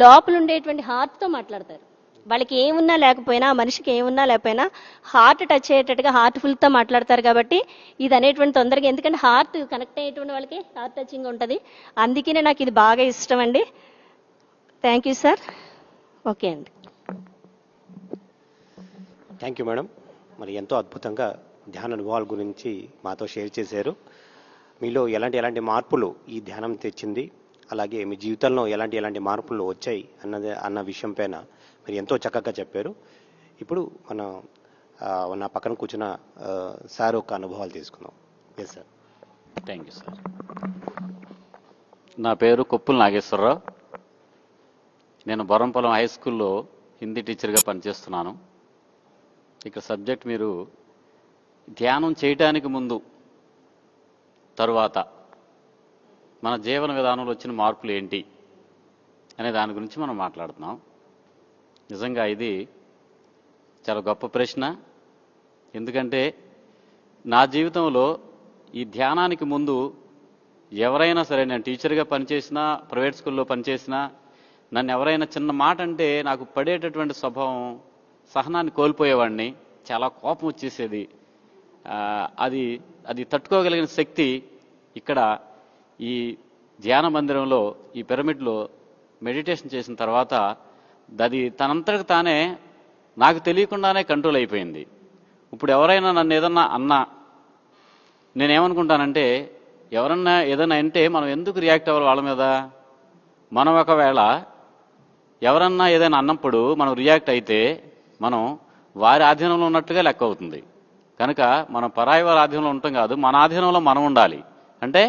లోపల ఉండేటువంటి హార్ట్తో మాట్లాడతారు. వాళ్ళకి ఏమున్నా లేకపోయినా, మనిషికి ఏమున్నా లేకపోయినా హార్ట్ టచ్ అయ్యేటట్టుగా హార్ట్ఫుల్తో మాట్లాడతారు. కాబట్టి ఇది అనేటువంటి తొందరగా, ఎందుకంటే హార్ట్ కనెక్ట్ అయ్యేటువంటి వాళ్ళకి హార్ట్ టచింగ్ ఉంటుంది. అందుకనే నాకు ఇది బాగా ఇష్టం అండి. Thank you sir. ఓకే అండి. Thank you madam. మరి ఎంతో అద్భుతంగా ధ్యాన అనుభవాల గురించి మాతో షేర్ చేశారు. మీలో ఎలాంటి మార్పులు ఈ ధ్యానం తెచ్చింది, అలాగే మీ జీవితంలో ఎలాంటి మార్పులు వచ్చాయి అన్న విషయం పైన మీరు ఎంతో చక్కగా చెప్పారు. ఇప్పుడు మనం నా పక్కన కూర్చున్న సార్ ఒక అనుభవాలు తీసుకుందాం. Yes sir. Thank you sir. నా పేరు కొప్పుల నాగేశ్వరరావు. నేను బొరంపొలం హై స్కూల్లో హిందీ టీచర్గా పనిచేస్తున్నాను. ఇక్కడ సబ్జెక్ట్ మీరు ధ్యానం చేయటానికి ముందు తరువాత మన జీవన విధానంలో వచ్చిన మార్పులు ఏంటి అనే దాని గురించి మనం మాట్లాడుతున్నాం. నిజంగా ఇది చాలా గొప్ప ప్రశ్న. ఎందుకంటే నా జీవితంలో ఈ ధ్యానానికి ముందు ఎవరైనా సరే, నేను టీచర్గా పనిచేసినా, ప్రైవేట్ స్కూల్లో పనిచేసినా, నన్ను ఎవరైనా చిన్న మాట అంటే నాకు పడేటటువంటి స్వభావం, సహనాన్ని కోల్పోయేవాడిని, చాలా కోపం వచ్చేసేది. అది తట్టుకోగలిగిన శక్తి ఇక్కడ ఈ ధ్యాన మందిరంలో, ఈ పిరమిడ్లో మెడిటేషన్ చేసిన తర్వాత అది తనంతటికి తానే నాకు తెలియకుండానే కంట్రోల్ అయిపోయింది. ఇప్పుడు ఎవరైనా నన్ను ఏదన్నా అన్నా నేనేమనుకుంటానంటే, ఎవరన్నా ఏదైనా అంటే మనం ఎందుకు రియాక్ట్ అవ్వాలి వాళ్ళ మీద? మనం ఒకవేళ ఎవరన్నా ఏదైనా అన్నప్పుడు మనం రియాక్ట్ అయితే మనం వారి ఆధీనంలో ఉన్నట్టుగా లెక్క అవుతుంది. కనుక మనం పరాయి వారి ఆధీనంలో ఉంటాం కాదు, మన ఆధీనంలో మనం ఉండాలి. అంటే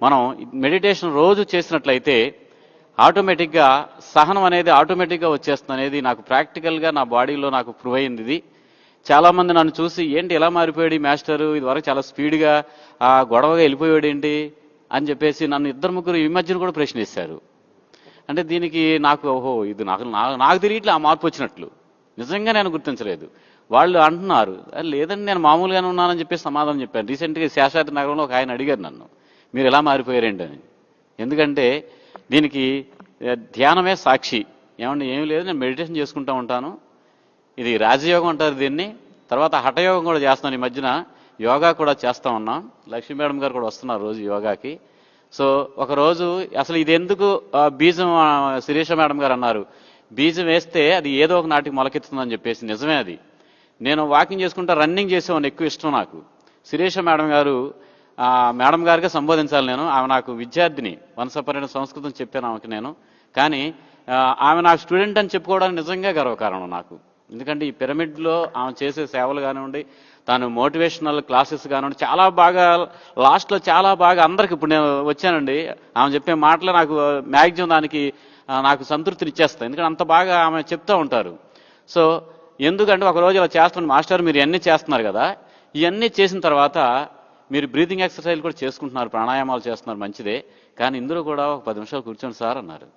మనం మెడిటేషన్ రోజు చేసినట్లయితే ఆటోమేటిక్గా సహనం అనేది ఆటోమేటిక్గా వచ్చేస్తుంది అనేది నాకు ప్రాక్టికల్గా నా బాడీలో నాకు ప్రూవ్ అయింది. ఇది చాలామంది నన్ను చూసి ఏంటి ఎలా మారిపోయాడు ఈ మాస్టరు, ఇదివరకు చాలా స్పీడ్గా గొడవగా వెళ్ళిపోయాడు ఏంటి అని చెప్పేసి నన్ను ఇద్దరు ముగ్గురు ఈ మధ్యన కూడా ప్రశ్న వేశారు. అంటే దీనికి నాకు ఓహో ఇది నాకు తెలియట్లే ఆ మార్పు వచ్చినట్లు. నిజంగా నేను గుర్తించలేదు. వాళ్ళు అంటున్నారు లేదండి నేను మామూలుగానే ఉన్నానని చెప్పేసి సమాధానం చెప్పాను. రీసెంట్గా శేషాద్రి నగరంలో ఒక ఆయన అడిగారు నన్ను, మీరు ఎలా మారిపోయారేంటి అని. ఎందుకంటే దీనికి ధ్యానమే సాక్షి. ఏమంటే ఏమీ లేదు, నేను మెడిటేషన్ చేసుకుంటూ ఉంటాను. ఇది రాజయోగం అంటారు దీన్ని. తర్వాత హఠయోగం కూడా చేస్తున్నాను. ఈ మధ్యన యోగా కూడా చేస్తూ ఉన్నాం. లక్ష్మీ మేడం గారు కూడా వస్తున్నారు రోజు యోగాకి. సో ఒకరోజు అసలు ఇది ఎందుకు బీజం, శిరీష మేడం గారు అన్నారు బీజం వేస్తే అది ఏదో ఒక నాటికి మొలకెత్తుందని చెప్పేసి. నిజమే అది. నేను వాకింగ్ చేసుకుంటా రన్నింగ్ చేసేవాడిని, ఎక్కువ ఇష్టం నాకు. శిరీష మేడం గారు మేడం గారిగా సంబోధించాలి నేను. ఆమె నాకు విద్యార్థిని, వనసపర్యటన సంస్కృతం చెప్పాను ఆమెకి నేను. కానీ ఆమె నాకు స్టూడెంట్ అని చెప్పుకోవడానికి నిజంగా గర్వకారణం నాకు. ఎందుకంటే ఈ పిరమిడ్లో ఆమె చేసే సేవలు కానివ్వండి, తాను మోటివేషనల్ క్లాసెస్ కానివ్వండి, చాలా బాగా లాస్ట్లో చాలా బాగా అందరికి, ఇప్పుడు నేను వచ్చానండి ఆమె చెప్పే మాటలు నాకు మ్యాక్సిమం దానికి నాకు సంతృప్తిని ఇచ్చేస్తాయి. ఎందుకంటే అంత బాగా ఆమె చెప్తూ ఉంటారు. సో ఎందుకంటే ఒకరోజు ఇలా చేస్తున్నాను, మాస్టర్ మీరు ఇవన్నీ చేస్తున్నారు కదా, ఇవన్నీ చేసిన తర్వాత మీరు బ్రీతింగ్ ఎక్సర్సైజ్ కూడా చేసుకుంటున్నారు, ప్రాణాయామాలు చేస్తున్నారు, మంచిదే, కానీ ఇందులో కూడా ఒక 10 నిమిషాలు కూర్చోండి సార్ అన్నారు.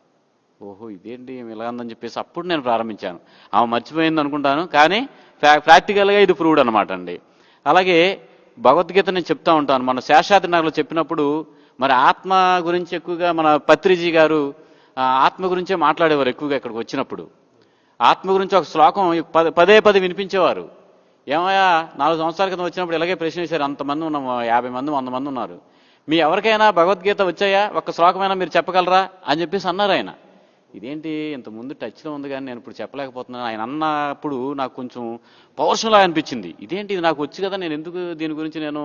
ఓహో ఇదేంటి ఇలా ఉందని చెప్పేసి అప్పుడు నేను ప్రారంభించాను. ఆమె మర్చిపోయింది అనుకుంటాను, కానీ ప్రాక్టికల్గా ఇది ప్రూవ్డ్ అనమాట అండి. అలాగే భగవద్గీత నేను చెప్తా ఉంటాను. మన శేషాద్రి నగర్లో చెప్పినప్పుడు మరి ఆత్మ గురించి ఎక్కువగా మన పత్రిజీ గారు ఆత్మ గురించే మాట్లాడేవారు ఎక్కువగా. ఇక్కడికి వచ్చినప్పుడు ఆత్మ గురించి ఒక శ్లోకం పదే వినిపించేవారు. ఏమయ్యా 4 సంవత్సరాల క్రితం వచ్చినప్పుడు ఇలాగే ప్రశ్న వేశారు. అంతమంది ఉన్నాం, 50 మంది 100 మంది ఉన్నారు. మీ ఎవరికైనా భగవద్గీత వచ్చాయా, ఒక్క శ్లోకమైనా మీరు చెప్పగలరా అని చెప్పేసి అన్నారు ఆయన. ఇదేంటి ఇంత ముందు టచ్లో ఉంది కానీ నేను ఇప్పుడు చెప్పలేకపోతున్నాను. ఆయన అన్నప్పుడు నాకు కొంచెం పౌరుషంలా అనిపించింది. ఇదేంటి ఇది నాకు వచ్చి కదా, నేను ఎందుకు దీని గురించి నేను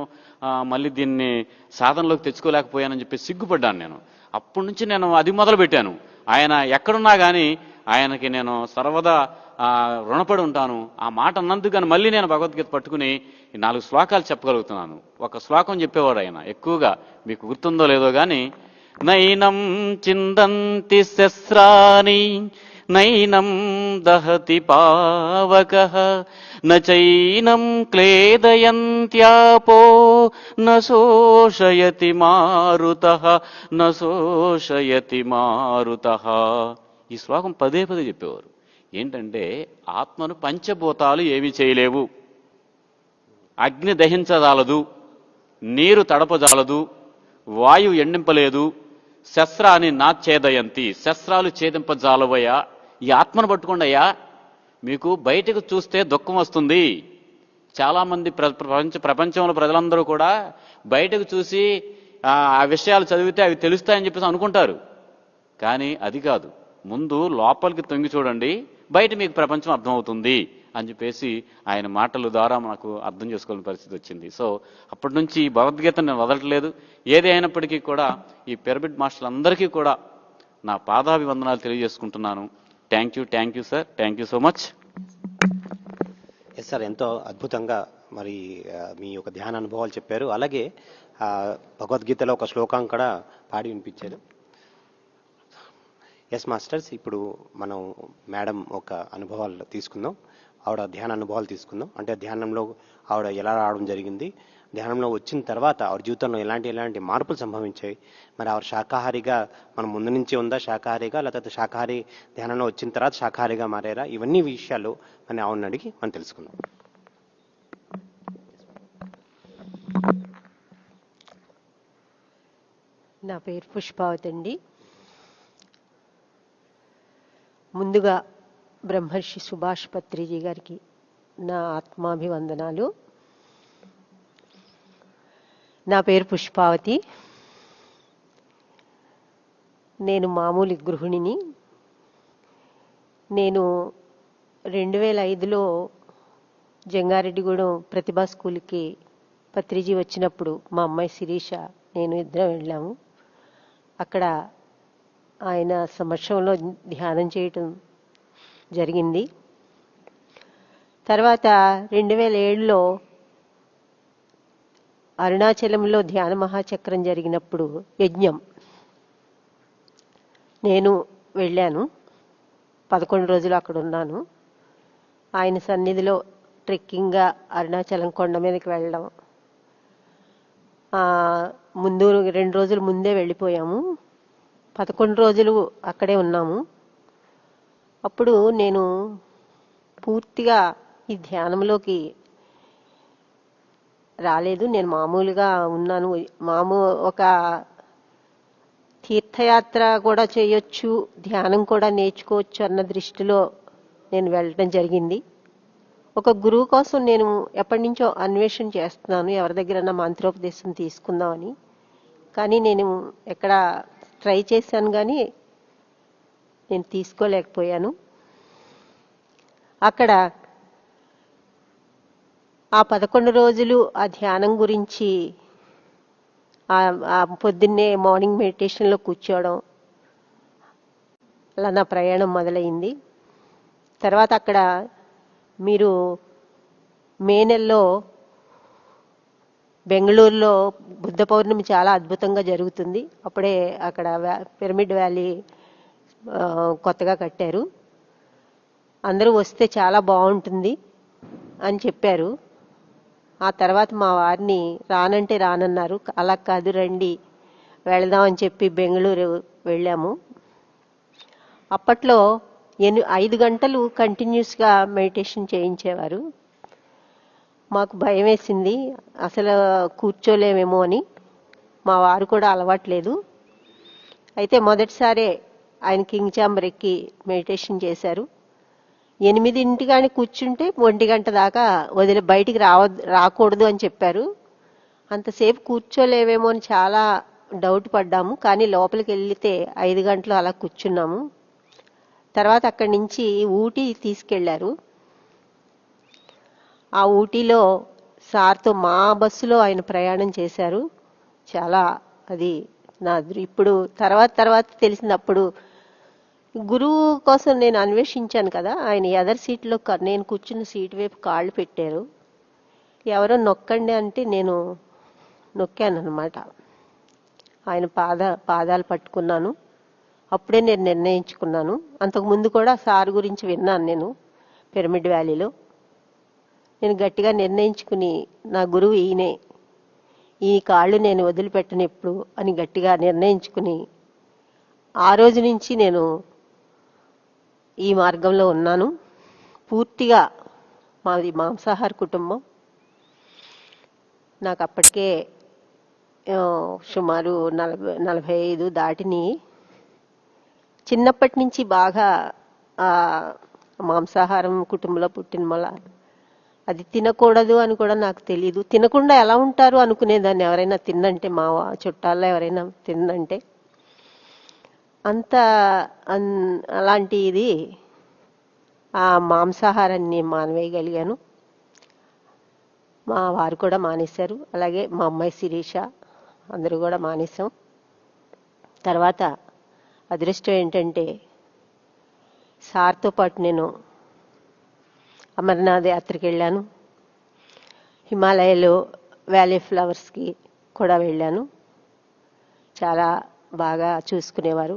మళ్ళీ దీన్ని సాధనలోకి తెచ్చుకోలేకపోయానని చెప్పి సిగ్గుపడ్డాను నేను. అప్పటి నుంచి నేను అది మొదలు పెట్టాను. ఆయన ఎక్కడున్నా కానీ ఆయనకి నేను సర్వదా రుణపడి ఉంటాను. ఆ మాట అన్నందుకు కానీ మళ్ళీ నేను భగవద్గీత పట్టుకుని 4 శ్లోకాలు చెప్పగలుగుతున్నాను. ఒక శ్లోకం చెప్పేవాడు ఆయన ఎక్కువగా, మీకు గుర్తుందో లేదో కానీ, నైనం చిందంతి శస్త్రాని నైనం దహతి పావకః నచైనం క్లేదయంత్యాపో నశోషయతి మారుతః నశోషయతి మారుతః. ఈ శ్లోకం పదే చెప్పేవారు. ఏంటంటే ఆత్మను పంచభూతాలు ఏమీ చేయలేవు. అగ్ని దహించజాలదు, నీరు తడపజాలదు, వాయువు ఎండింపలేదు, శస్త్రాన్ని నాచ్ఛేదయంతి, శస్త్రాలు ఛేదింపజాలవయ్యా. ఈ ఆత్మను పట్టుకోండి అయ్యా, మీకు బయటకు చూస్తే దుఃఖం వస్తుంది. చాలామంది ప్రపంచంలో ప్రజలందరూ కూడా బయటకు చూసి ఆ విషయాలు చదివితే అవి తెలుస్తాయని చెప్పేసి అనుకుంటారు. కానీ అది కాదు. ముందు లోపలికి తొంగి చూడండి, బయట మీకు ప్రపంచం అర్థమవుతుంది అని చెప్పేసి ఆయన మాటల ద్వారా మనకు అర్థం చేసుకోవాల్సిన పరిస్థితి వచ్చింది. సో అప్పటి నుంచి భగవద్గీత నేను వదలట్లేదు. ఏది అయినప్పటికీ కూడా ఈ పిరమిడ్ మాస్టర్లందరికీ కూడా నా పాదాభివందనాలు తెలియజేసుకుంటున్నాను. Thank you sir. Thank you so much. Yes sir, ఎంతో అద్భుతంగా మరి మీ యొక్క ధ్యాన అనుభవాలు చెప్పారు. అలాగే భగవద్గీతలో ఒక శ్లోకం కూడా పాడి వినిపించారు. ఎస్ మాస్టర్స్, ఇప్పుడు మనం మేడం ఒక అనుభవాలు తీసుకుందాం, ఆవిడ ధ్యాన అనుభవాలు తీసుకుందాం. అంటే ధ్యానంలో ఆవిడ ఎలా రావడం జరిగింది, ధ్యానంలో వచ్చిన తర్వాత ఆవిడ జీవితంలో ఎలాంటి మార్పులు సంభవించాయి, మరి ఆవిడ శాకాహారిగా మన ముందు నుంచి ఉందా శాకాహారిగా, లేకపోతే శాకాహారి ధ్యానంలో వచ్చిన తర్వాత శాకాహారిగా మారారా, ఇవన్నీ విషయాలు మన ఆవిడని అడిగి మనం తెలుసుకుందాం. నా పేరు పుష్పావతి అండి. ముందుగా బ్రహ్మర్షి సుభాష్ పత్రిజీ గారికి నా ఆత్మాభివందనాలు. నా పేరు పుష్పావతి. నేను మామూలు గృహిణిని. నేను 2005లో జంగారెడ్డిగూడెం ప్రతిభా స్కూల్కి పత్రిజీ వచ్చినప్పుడు మా అమ్మాయి శిరీష నేను ఇద్దరం వెళ్ళాము. అక్కడ ఆయన సమక్షంలో ధ్యానం చేయటం జరిగింది. తర్వాత 2007లో అరుణాచలంలో ధ్యాన మహాచక్రం జరిగినప్పుడు యజ్ఞం నేను వెళ్ళాను. 11 రోజులు అక్కడ ఉన్నాను. ఆయన సన్నిధిలో ట్రెక్కింగ్గా అరుణాచలం కొండ మీదకి వెళ్ళడం, ముందు 2 రోజులు ముందే వెళ్ళిపోయాము. 11 రోజులు అక్కడే ఉన్నాము. అప్పుడు నేను పూర్తిగా ఈ ధ్యానంలోకి రాలేదు. నేను మామూలుగా ఉన్నాను. ఒక తీర్థయాత్ర కూడా చేయొచ్చు, ధ్యానం కూడా నేర్చుకోవచ్చు అన్న దృష్టిలో నేను వెళ్ళడం జరిగింది. ఒక గురువు కోసం నేను ఎప్పటి నుంచో అన్వేషణ చేస్తున్నాను, ఎవరి దగ్గరన్నా మంత్రోపదేశం తీసుకుందామని. కానీ నేను ఎక్కడ ట్రై చేశాను కానీ నేను తీసుకోలేకపోయాను. అక్కడ ఆ 11 రోజులు ఆ ధ్యానం గురించి పొద్దున్నే మార్నింగ్ మెడిటేషన్లో కూర్చోవడం, అలా నా ప్రయాణం మొదలైంది. తర్వాత అక్కడ మీరు మే నెలలో బెంగళూరులో బుద్ధ పౌర్ణమి చాలా అద్భుతంగా జరుగుతుంది. అప్పుడే అక్కడ పిరమిడ్ వ్యాలీ కొత్తగా కట్టారు. అందరూ వస్తే చాలా బాగుంటుంది అని చెప్పారు. ఆ తర్వాత మా వారిని రానంటే రానన్నారు. అలా కాదు రండి వెళదామని చెప్పి బెంగళూరు వెళ్ళాము. అప్పట్లో 5 గంటలు కంటిన్యూస్గా మెడిటేషన్ చేయించేవారు. మాకు భయం వేసింది, అసలు కూర్చోలేమేమో అని. మా వారు కూడా అలవాట్లేదు. అయితే మొదటిసారే ఆయన కింగ్ ఛాంబర్ ఎక్కి మెడిటేషన్ చేశారు. 8 కానీ కూర్చుంటే 1 గంట దాకా బయటికి రాకూడదు అని చెప్పారు. అంతసేపు కూర్చోలేవేమో అని చాలా డౌట్ పడ్డాము. కానీ లోపలికి వెళ్తే 5 గంటలు అలా కూర్చున్నాము. తర్వాత అక్కడి నుంచి ఊటీ తీసుకెళ్లారు. ఆ ఊటీలో సార్తో మా బస్సులో ఆయన ప్రయాణం చేశారు. చాలా అది నా ఇప్పుడు తర్వాత తెలిసింది. అప్పుడు గురువు కోసం నేను అన్వేషించాను కదా, ఆయన ఎదర్ సీట్లో నేను కూర్చున్న సీటు వైపు కాళ్ళు పెట్టారు. ఎవరో నొక్కండి అంటే నేను నొక్కాను అనమాట. ఆయన పాదాలు పట్టుకున్నాను. అప్పుడే నేను నిర్ణయించుకున్నాను. అంతకుముందు కూడా సార్ గురించి విన్నాను నేను పిరమిడ్ వ్యాలీలో. నేను గట్టిగా నిర్ణయించుకుని నా గురువు ఈయనే, ఈ కాళ్ళు నేను వదిలిపెట్టను ఎప్పుడు అని గట్టిగా నిర్ణయించుకుని ఆ రోజు నుంచి నేను ఈ మార్గంలో ఉన్నాను. పూర్తిగా మాది మాంసాహార కుటుంబం. నాకు అప్పటికే సుమారు 45 దాటిని. చిన్నప్పటి నుంచి బాగా మాంసాహారం కుటుంబంలో పుట్టిన వల్ల అది తినకూడదు అని కూడా నాకు తెలియదు. తినకుండా ఎలా ఉంటారు అనుకునేదాన్ని ఎవరైనా తిన్నంటే, మా చుట్టాల్లో ఎవరైనా తిన్నంటే. అలాంటి ఇది ఆ మాంసాహారాన్ని మానవేయగలిగాను. మా వారు కూడా మానేశారు. అలాగే మా అమ్మాయి శిరీష అందరూ కూడా మానేశాం. తర్వాత అదృష్టం ఏంటంటే సార్తో పాటు నేను అమర్నాథ్ యాత్రకి వెళ్ళాను, హిమాలయాలో వ్యాలీ ఫ్లవర్స్కి కూడా వెళ్ళాను. చాలా బాగా చూసుకునేవారు.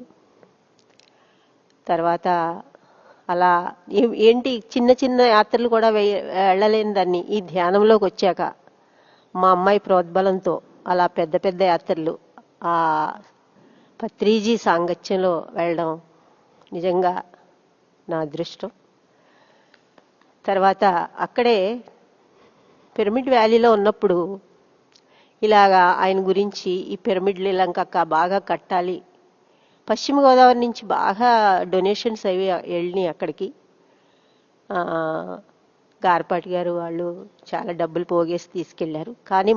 తర్వాత అలా ఏంటి చిన్న చిన్న యాత్రలు కూడా వెళ్ళలేని దాన్ని ఈ ధ్యానంలోకి వచ్చాక మా అమ్మాయి ప్రోద్బలంతో అలా పెద్ద పెద్ద యాత్రలు ఆ పత్రిజీ సాంగత్యంలో వెళ్ళడం నిజంగా నా అదృష్టం. తర్వాత అక్కడే పిరమిడ్ వ్యాలీలో ఉన్నప్పుడు ఇలాగా ఆయన గురించి ఈ పిరమిడ్లు ఇలాంక బాగా కట్టాలి, పశ్చిమ గోదావరి నుంచి బాగా డొనేషన్స్ అవి వెళ్ళినాయి అక్కడికి. గార్పాటి గారు వాళ్ళు చాలా డబ్బులు పోగేసి తీసుకెళ్లారు. కానీ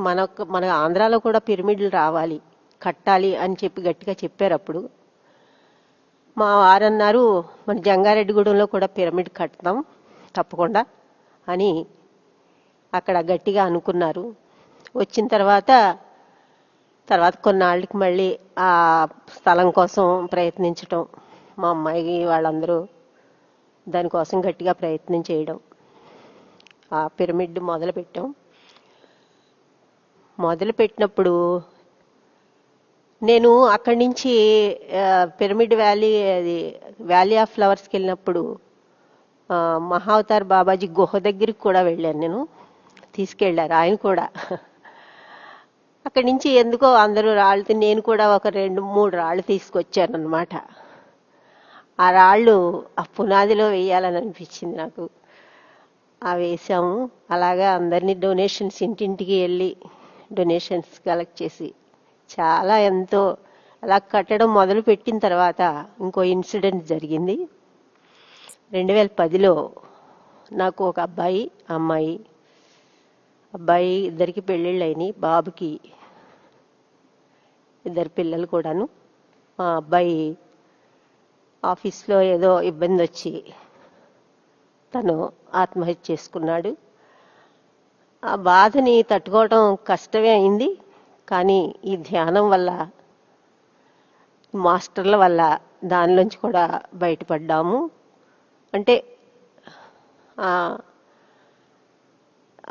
మన ఆంధ్రాలో కూడా పిరమిడ్లు రావాలి, కట్టాలి అని చెప్పి గట్టిగా చెప్పారు. అప్పుడు మా వారన్నారు, మన జంగారెడ్డిగూడెంలో కూడా పిరమిడ్ కడతాం తప్పకుండా అని అక్కడ గట్టిగా అనుకున్నారు. వచ్చిన తర్వాత కొన్నాళ్ళకి మళ్ళీ ఆ స్థలం కోసం ప్రయత్నించటం, మా అమ్మాయి వాళ్ళందరూ దానికోసం గట్టిగా ప్రయత్నం చేయడం, ఆ పిరమిడ్ మొదలుపెట్టాం. మొదలుపెట్టినప్పుడు నేను అక్కడి నుంచి పిరమిడ్ వ్యాలీ వ్యాలీ ఆఫ్ ఫ్లవర్స్కి వెళ్ళినప్పుడు మహావతార్ బాబాజీ గుహ దగ్గరికి కూడా వెళ్ళాను. నేను తీసుకెళ్లారు ఆయన కూడా. అక్కడి నుంచి ఎందుకో అందరూ రాళ్ళతో నేను కూడా ఒక 2-3 రాళ్ళు తీసుకొచ్చాను అనమాట. ఆ రాళ్ళు ఆ పునాదిలో వేయాలని అనిపించింది నాకు. ఆ వేసాము. అలాగా అందరినీ డొనేషన్స్ ఇంటింటికి వెళ్ళి డొనేషన్స్ కలెక్ట్ చేసి చాలా ఎంతో అలా కట్టడం మొదలు పెట్టిన తర్వాత ఇంకో ఇన్సిడెంట్ జరిగింది. 2010లో నాకు ఒక అబ్బాయి అమ్మాయి, అబ్బాయి ఇద్దరికి పెళ్ళిళ్ళు అయినాయి, బాబుకి 2 పిల్లలు కూడాను. మా అబ్బాయి ఆఫీస్లో ఏదో ఇబ్బంది వచ్చి తను ఆత్మహత్య చేసుకున్నాడు. ఆ బాధని తట్టుకోవడం కష్టమే అయింది. కానీ ఈ ధ్యానం వల్ల, మాస్టర్ల వల్ల దానిలోంచి కూడా బయటపడ్డాము. అంటే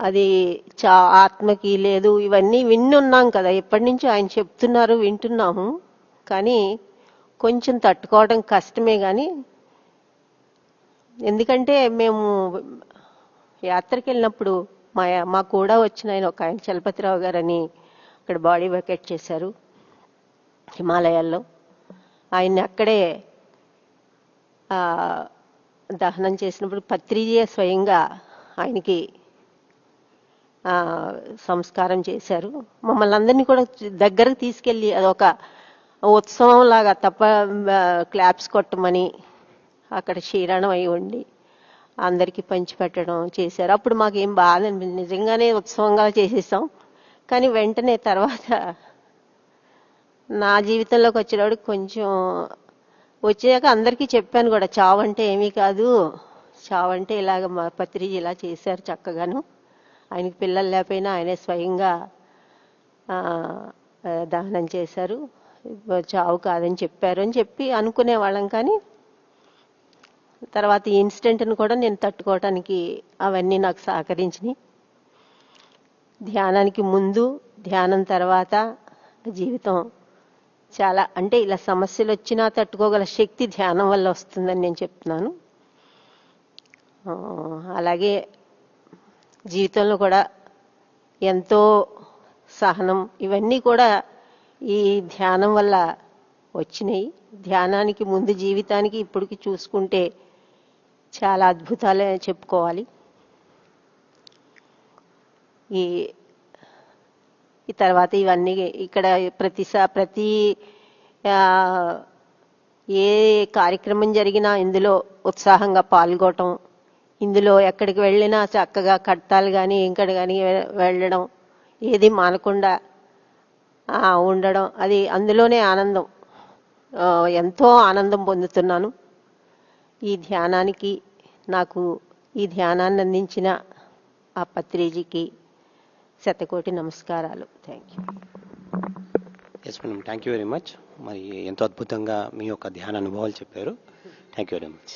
అది ఆత్మకి లేదు ఇవన్నీ విన్నున్నాం కదా, ఎప్పటి నుంచో ఆయన చెప్తున్నారు వింటున్నాము. కానీ కొంచెం తట్టుకోవడం కష్టమే. కానీ ఎందుకంటే మేము యాత్రకి వెళ్ళినప్పుడు మా కూడా వచ్చిన ఆయన ఒక ఆయన చలపతిరావు గారని అక్కడ బాడీ వెకేట్ చేశారు హిమాలయాల్లో. ఆయన్ని అక్కడే దహనం చేసినప్పుడు పత్రిజీ స్వయంగా ఆయనకి సంస్కారం చేశారు. మమ్మల్ని అందరినీ కూడా దగ్గరకు తీసుకెళ్ళి అదొక ఉత్సవం లాగా క్లాప్స్ కొట్టమని అక్కడ క్షీరాణం అయి ఉండి అందరికీ పంచిపెట్టడం చేశారు. అప్పుడు మాకేం బాధ అనిపించింది, నిజంగానే ఉత్సవంగా చేసేసాం. కానీ వెంటనే తర్వాత నా జీవితంలోకి వచ్చేటప్పుడు కొంచెం వచ్చాక అందరికీ చెప్పాను కూడా, చావంటే ఏమీ కాదు, చావంటే ఇలాగ మా పత్రిజీ ఇలా చేశారు చక్కగాను, ఆయనకి పిల్లలు లేకపోయినా ఆయనే స్వయంగా దహనం చేశారు, చావు కాదని చెప్పారు అని చెప్పి అనుకునేవాళ్ళం. కానీ తర్వాత ఈ ఇన్సిడెంట్ని కూడా నేను తట్టుకోవటానికి అవన్నీ నాకు సహకరించినాయి. ధ్యానానికి ముందు, ధ్యానం తర్వాత జీవితం చాలా, అంటే ఇలా సమస్యలు వచ్చినా తట్టుకోగల శక్తి ధ్యానం వల్ల వస్తుందని నేను చెప్తున్నాను. అలాగే జీవితంలో కూడా ఎంతో సహనం ఇవన్నీ కూడా ఈ ధ్యానం వల్ల వచ్చినాయి. ధ్యానానికి ముందు జీవితానికి ఇప్పటికి చూసుకుంటే చాలా అద్భుతాలే చెప్పుకోవాలి. ఈ తర్వాత ఇవన్నీ ఇక్కడ ప్రతి ఏ కార్యక్రమం జరిగినా ఇందులో ఉత్సాహంగా పాల్గొనటం, ఇందులో ఎక్కడికి వెళ్ళినా చక్కగా కట్టాలి కానీ ఇంకటి కానీ వెళ్ళడం, ఏది మానకుండా ఉండడం, అది అందులోనే ఆనందం, ఎంతో ఆనందం పొందుతున్నాను. ఈ ధ్యానానికి నాకు ఈ ధ్యానాన్ని అందించిన ఆ పత్రిజీకి శతకోటి నమస్కారాలు. Thank you. Yes madam, thank you very much. మరి ఎంతో అద్భుతంగా మీ యొక్క ధ్యాన అనుభవాలు చెప్పారు. Thank you very much.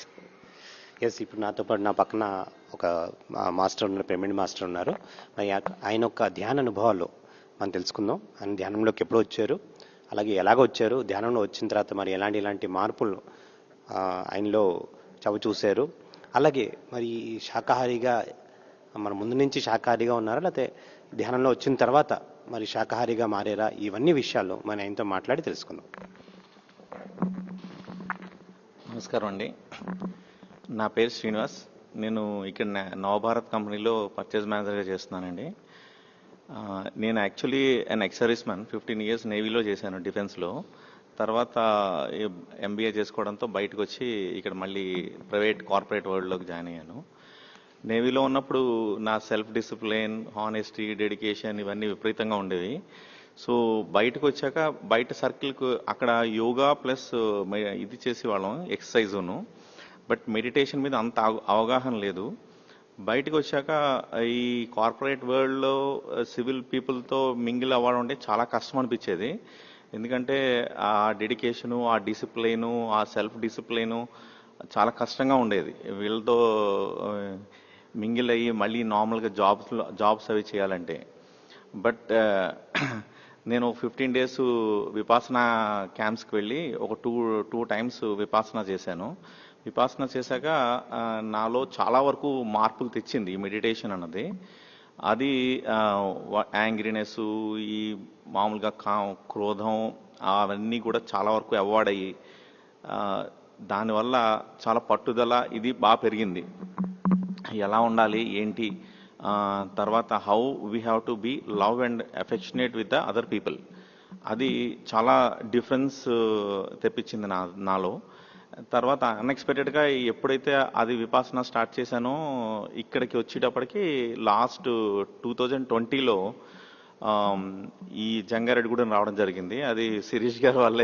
Yes, ఇప్పుడు నాతో పాటు నా పక్కన ఒక మాస్టర్ ఉన్నారు, పేమెంట్ మాస్టర్ ఉన్నారు. మరి ఆయన యొక్క ధ్యాన అనుభవాలు మనం తెలుసుకుందాం. ఆయన ధ్యానంలోకి ఎప్పుడు వచ్చారు, అలాగే ఎలాగ వచ్చారు, ధ్యానంలో వచ్చిన తర్వాత మరి ఎలాంటి మార్పులు ఆయనలో చవి చూశారు, అలాగే మరి శాకాహారిగా మన ముందు నుంచి శాకాహారిగా ఉన్నారా, లేకపోతే ధ్యానంలో వచ్చిన తర్వాత మరి శాకాహారిగా మారారా, ఇవన్నీ విషయాలు మన ఆయనతో మాట్లాడి తెలుసుకుందాం. నమస్కారం అండి. నా పేరు శ్రీనివాస్. నేను ఇక్కడ నవభారత్ కంపెనీలో పర్చేజ్ మేనేజర్గా చేస్తున్నానండి. నేను actually an ex service man. 15 years నేవీలో చేశాను, డిఫెన్స్లో. తర్వాత ఎంబీఏ చేసుకోవడంతో బయటకు వచ్చి ఇక్కడ మళ్ళీ కార్పొరేట్ వరల్డ్లోకి జాయిన్ అయ్యాను. నేవీలో ఉన్నప్పుడు నా సెల్ఫ్ డిసిప్లిన్, హానెస్టీ, డెడికేషన్ ఇవన్నీ విపరీతంగా ఉండేవి. సో బయటకు వచ్చాక బయట సర్కిల్కు అక్కడ యోగా ప్లస్ ఇది చేసేవాళ్ళం, ఎక్సర్సైజును. బట్ మెడిటేషన్ మీద అంత అవగాహన లేదు. బయటకు వచ్చాక ఈ కార్పొరేట్ వరల్డ్లో సివిల్ పీపుల్తో మింగిల్ అవ్వడం అంటే చాలా కష్టం అనిపించేది. ఎందుకంటే ఆ డెడికేషను, ఆ డిసిప్లైను, ఆ సెల్ఫ్ డిసిప్లైను చాలా కష్టంగా ఉండేది. వీళ్ళతో మింగిల్ అయ్యి మళ్ళీ నార్మల్గా జాబ్స్ అవి చేయాలంటే. బట్ నేను 15 days విపాసనా క్యాంప్స్కి వెళ్ళి ఒక టూ times విపాసన చేశాను. విపాసన చేశాక నాలో చాలా వరకు మార్పులు తెచ్చింది ఈ మెడిటేషన్ అన్నది. అది యాంగ్రీనెస్, ఈ మామూలుగా క్రోధం అవన్నీ కూడా చాలా వరకు అవాయిడ్ అయ్యి దానివల్ల చాలా పట్టుదల ఇది బాగా పెరిగింది. ఎలా ఉండాలి ఏంటి, తర్వాత how we have to be love and affectionate with the other people, అది చాలా డిఫరెన్స్ తెప్పించింది నాలో. తర్వాత అన్ఎక్స్పెక్టెడ్గా ఎప్పుడైతే అది విపాసన స్టార్ట్ చేశానో ఇక్కడికి వచ్చేటప్పటికి లాస్ట్ 2020లో ఈ జంగారెడ్డిగూడెం రావడం జరిగింది. అది శిరీష్ గారి వల్ల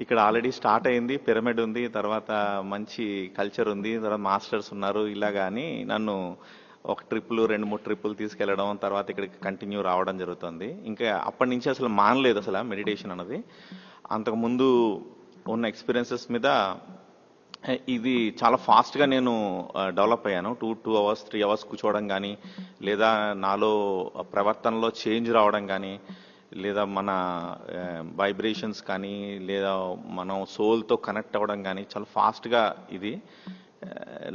ఇక్కడ ఆల్రెడీ స్టార్ట్ అయింది. పిరమిడ్ ఉంది, తర్వాత మంచి కల్చర్ ఉంది, తర్వాత మాస్టర్స్ ఉన్నారు. ఇలాగా అని నన్ను ఒక 2-3 ట్రిప్పులు తీసుకెళ్లడం, తర్వాత ఇక్కడికి కంటిన్యూ రావడం జరుగుతుంది. ఇంకా అప్పటి నుంచి అసలు మానలేదు అసలు మెడిటేషన్ అన్నది. అంతకుముందు ఉన్న ఎక్స్పీరియన్సెస్ మీద ఇది చాలా ఫాస్ట్గా నేను డెవలప్ అయ్యాను. 2 hours 3 hours కూర్చోవడం కానీ, లేదా నాలో ప్రవర్తనలో చేంజ్ రావడం కానీ, లేదా మన వైబ్రేషన్స్ కానీ, లేదా మనం సోల్తో కనెక్ట్ అవ్వడం కానీ చాలా ఫాస్ట్గా ఇది.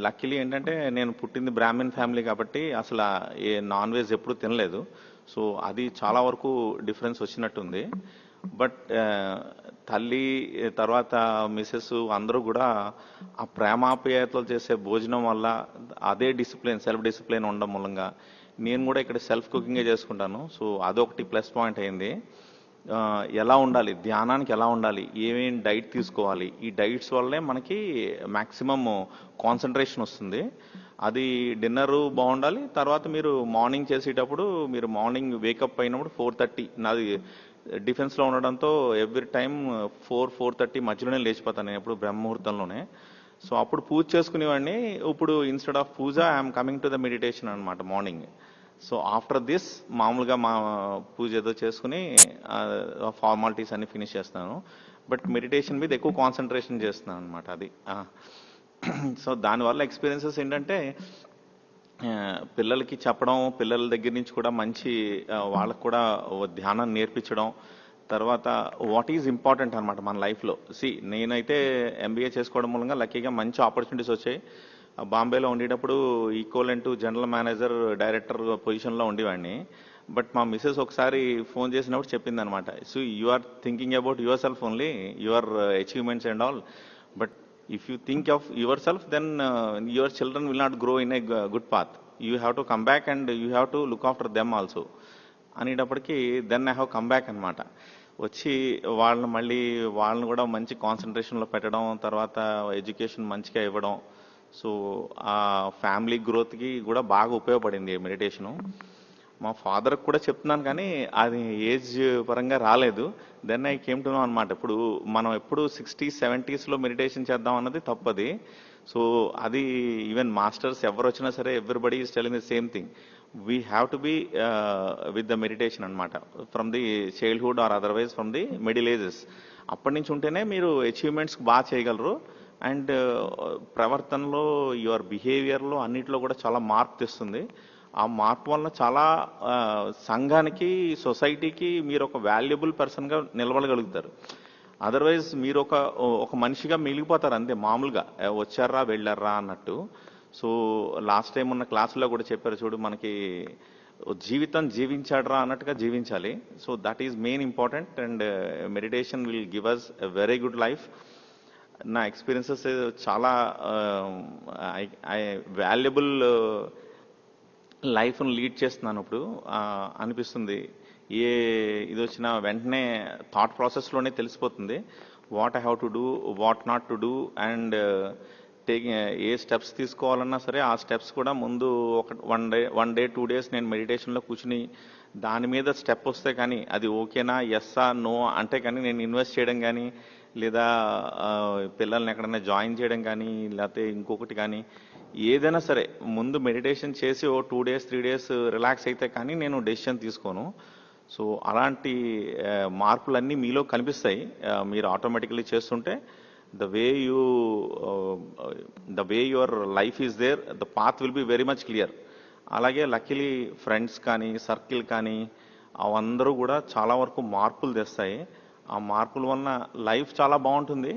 లక్కీలీ ఏంటంటే నేను పుట్టింది బ్రాహ్మణ్ ఫ్యామిలీ కాబట్టి అసలు ఏ నాన్ వెజ్ ఎప్పుడు తినలేదు. సో అది చాలా వరకు డిఫరెన్స్ వచ్చినట్టుంది. బట్ తల్లి తర్వాత మిసెస్ అందరూ కూడా ఆ ప్రేమాప్యాయతలు చేసే భోజనం వల్ల అదే సెల్ఫ్ డిసిప్లిన్ ఉండడం మూలంగా నేను కూడా ఇక్కడ సెల్ఫ్ కుకింగే చేసుకుంటాను. సో అదొకటి ప్లస్ పాయింట్ అయింది. ఎలా ఉండాలి, ధ్యానానికి ఎలా ఉండాలి, ఏమేమి డైట్ తీసుకోవాలి, ఈ డైట్స్ వల్లే మనకి మ్యాక్సిమం కాన్సన్ట్రేషన్ వస్తుంది. అది డిన్నరు బాగుండాలి. తర్వాత మీరు మార్నింగ్ చేసేటప్పుడు మీరు మార్నింగ్ వేకప్ అయినప్పుడు 4:30, నాది డిఫెన్స్లో ఉండడంతో ఎవ్రీ టైం 4-4:30 మధ్యలోనే లేచిపోతాను నేను, ఎప్పుడు బ్రహ్మముహూర్తంలోనే. సో అప్పుడు పూజ చేసుకునేవాడిని. ఇప్పుడు instead of puja I'm coming to the meditation అనమాట మార్నింగ్. సో ఆఫ్టర్ దిస్ మామూలుగా మా పూజ ఏదో చేసుకుని ఫార్మాలిటీస్ అన్ని ఫినిష్ చేస్తాను. బట్ మెడిటేషన్ మీద ఎక్కువ కాన్సన్ట్రేషన్ చేస్తున్నాను అనమాట అది. సో దానివల్ల ఎక్స్పీరియన్సెస్ ఏంటంటే పిల్లలకి చెప్పడం, పిల్లల దగ్గర నుంచి కూడా మంచి వాళ్ళకు కూడా ధ్యానం నేర్పించడం, తర్వాత వాట్ ఈజ్ ఇంపార్టెంట్ అనమాట మన లైఫ్లో. నేనైతే ఎంబీఏ చేసుకోవడం మూలంగా లక్కీగా మంచి ఆపర్చునిటీస్ వచ్చాయి. బాంబేలో ఉండేటప్పుడు ఈక్వలెంట్ జనరల్ మేనేజర్, డైరెక్టర్ పొజిషన్లో ఉండేవాడిని. బట్ మా మిస్సెస్ ఒకసారి ఫోన్ చేసినప్పుడు చెప్పింది అనమాట, so you are thinking about your self only, your achievements and all, but if you think of yourself, then your children will not grow in a good path. You have to come back and you have to look after them also. అనేటప్పటికీ then I have come back అనమాట. వచ్చి వాళ్ళని కూడా మంచి కాన్సన్ట్రేషన్లో పెట్టడం, తర్వాత education మంచిగా ఇవ్వడం. సో ఆ ఫ్యామిలీ గ్రోత్కి కూడా బాగా ఉపయోగపడింది మెడిటేషను. మా ఫాదర్కి కూడా చెప్తున్నాను కానీ అది ఏజ్ పరంగా రాలేదు. Then I came to know అనమాట. ఇప్పుడు మనం ఎప్పుడు 60s 70s మెడిటేషన్ చేద్దాం అన్నది తప్పది. సో అది ఈవెన్ మాస్టర్స్ ఎవరు వచ్చినా సరే everybody is telling the same thing. we have to be with the meditation అన్నమాట from the childhood or otherwise from the middle ages. అప్పటి నుంచి ఉంటేనే మీరు అచీవ్మెంట్స్ బాగా చేయగలరు. అండ్ ప్రవర్తనలో, యువర్ బిహేవియర్లో అన్నిట్లో కూడా చాలా మార్పు తెస్తుంది. ఆ మార్పు వలన చాలా సంఘానికి, సొసైటీకి మీరు ఒక వాల్యుబుల్ పర్సన్గా నిలబడగలుగుతారు. అదర్వైజ్ మీరు ఒక మనిషిగా మిగిలిపోతారు అంతే, మామూలుగా వచ్చారా వెళ్ళారా అన్నట్టు. సో లాస్ట్ టైం ఉన్న క్లాసులో కూడా చెప్పారు చూడు, మనకి జీవితం జీవించాడరా అన్నట్టుగా జీవించాలి. So that is main important. And meditation will give us a very good life. నా ఎక్స్పీరియన్సెస్ చాలా వాల్యుబుల్ లైఫ్ను లీడ్ చేస్తున్నాను ఇప్పుడు అనిపిస్తుంది. ఏ ఇది వచ్చినా వెంటనే థాట్ ప్రాసెస్లోనే తెలిసిపోతుంది what I have to do, what not to do. And A steps తీసుకోవాలన్నా సరే ఆ స్టెప్స్ కూడా ముందు వన్ డే 2 days నేను మెడిటేషన్లో కూర్చుని దాని మీద స్టెప్ వస్తే కానీ అది ఓకేనా, ఎస్సా నో అంటే కానీ నేను ఇన్వెస్ట్ చేయడం కానీ, లేదా పిల్లల్ని ఎక్కడైనా జాయిన్ చేయడం కానీ, లేకపోతే ఇంకొకటి కానీ ఏదైనా సరే ముందు మెడిటేషన్ చేసి 2 days 3 days రిలాక్స్ అయితే కానీ నేను డెసిషన్ తీసుకోను. సో అలాంటి మార్పులన్నీ మీలో కనిపిస్తాయి మీరు ఆటోమేటికలీ చేస్తుంటే. the way your life is there, the path will be very much clear. అలాగే లక్కీలీ ఫ్రెండ్స్ కానీ సర్కిల్ కానీ అవందరూ కూడా చాలా వరకు మార్పులు తెస్తాయి. ఆ మార్పుల వలన లైఫ్ చాలా బాగుంటుంది.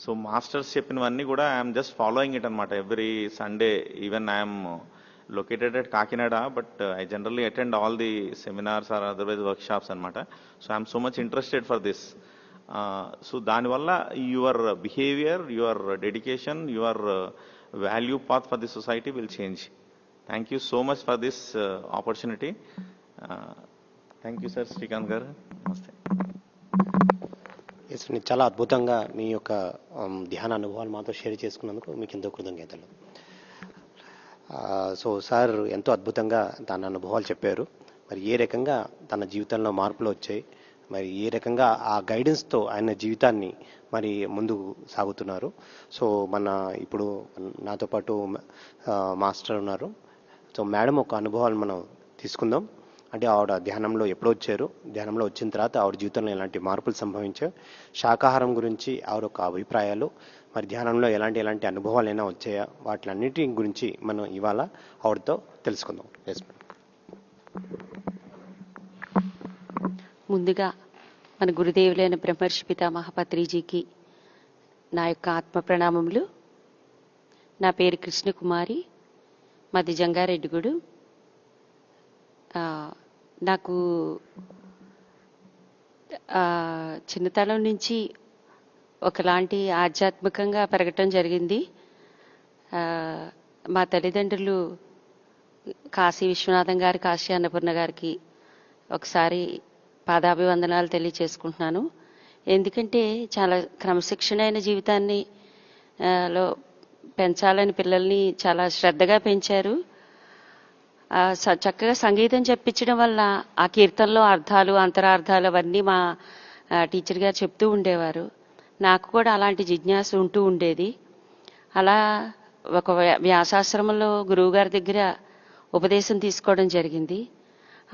సో మాస్టర్స్ చెప్పినవన్నీ కూడా ఐఎమ్ జస్ట్ ఫాలోయింగ్ ఇట్ అనమాట. Every Sunday, even I'm located at Kakinada, but I generally attend all the seminars or otherwise workshops అనమాట. So I'm so much interested for this. So దానివల్ల your behavior, your dedication, your value path for the society will change. Thank you so much for this opportunity. Thank you sir, Srikanth garu. Namaste. Yes, చాలా అద్భుతంగా మీ యొక్క ధ్యాన అనుభవాలు మాతో share చేసుకున్నందుకు మీకు ఎంతో కృతజ్ఞతలు. సో సార్ ఎంతో అద్భుతంగా తన అనుభవాలు చెప్పారు. మరి ఏ రకంగా తన జీవితంలో మార్పులు వచ్చాయి, మరి ఏ రకంగా ఆ గైడెన్స్తో ఆయన జీవితాన్ని మరి ముందుకు సాగుతున్నారు. సో ఇప్పుడు నాతో పాటు మాస్టర్ ఉన్నారు. సో మేడం ఒక అనుభవాలు మనం తీసుకుందాం. అంటే ఆవిడ ధ్యానంలో ఎప్పుడు వచ్చారు, ధ్యానంలో వచ్చిన తర్వాత ఆవిడ జీవితంలో ఎలాంటి మార్పులు సంభవించాయి, శాకాహారం గురించి ఆవిడ ఒక అభిప్రాయాలు, మరి ధ్యానంలో ఎలాంటి అనుభవాలు అయినా వచ్చాయా, వాటిలన్నిటి గురించి మనం ఇవాళ ఆవిడతో తెలుసుకుందాం. Yes madam. ముందుగా మన గురుదేవులైన బ్రహ్మర్షి పితామహ పత్రిజీకి నా యొక్క ఆత్మ ప్రణామములు. నా పేరు కృష్ణకుమారి, మాది జంగారెడ్డిగూడు. నాకు చిన్నతనం నుంచి ఒకలాంటి ఆధ్యాత్మికంగా పెరగటం జరిగింది. మా తల్లిదండ్రులు కాశీ విశ్వనాథం గారి, కాశీ అన్నపూర్ణ గారికి ఒకసారి పాదాభివందనాలు తెలియచేసుకుంటున్నాను. ఎందుకంటే చాలా క్రమశిక్షణైన జీవితాన్ని లో పెంచాలని పిల్లల్ని చాలా శ్రద్ధగా పెంచారు. చక్కగా సంగీతం చెప్పించడం వల్ల ఆ కీర్తనలో అర్థాలు, అంతరార్థాలు అవన్నీ మా టీచర్ గారు చెప్తూ ఉండేవారు. నాకు కూడా అలాంటి జిజ్ఞాస ఉంటూ ఉండేది. అలా ఒక వ్యాసాశ్రమంలో గురువుగారి దగ్గర ఉపదేశం తీసుకోవడం జరిగింది.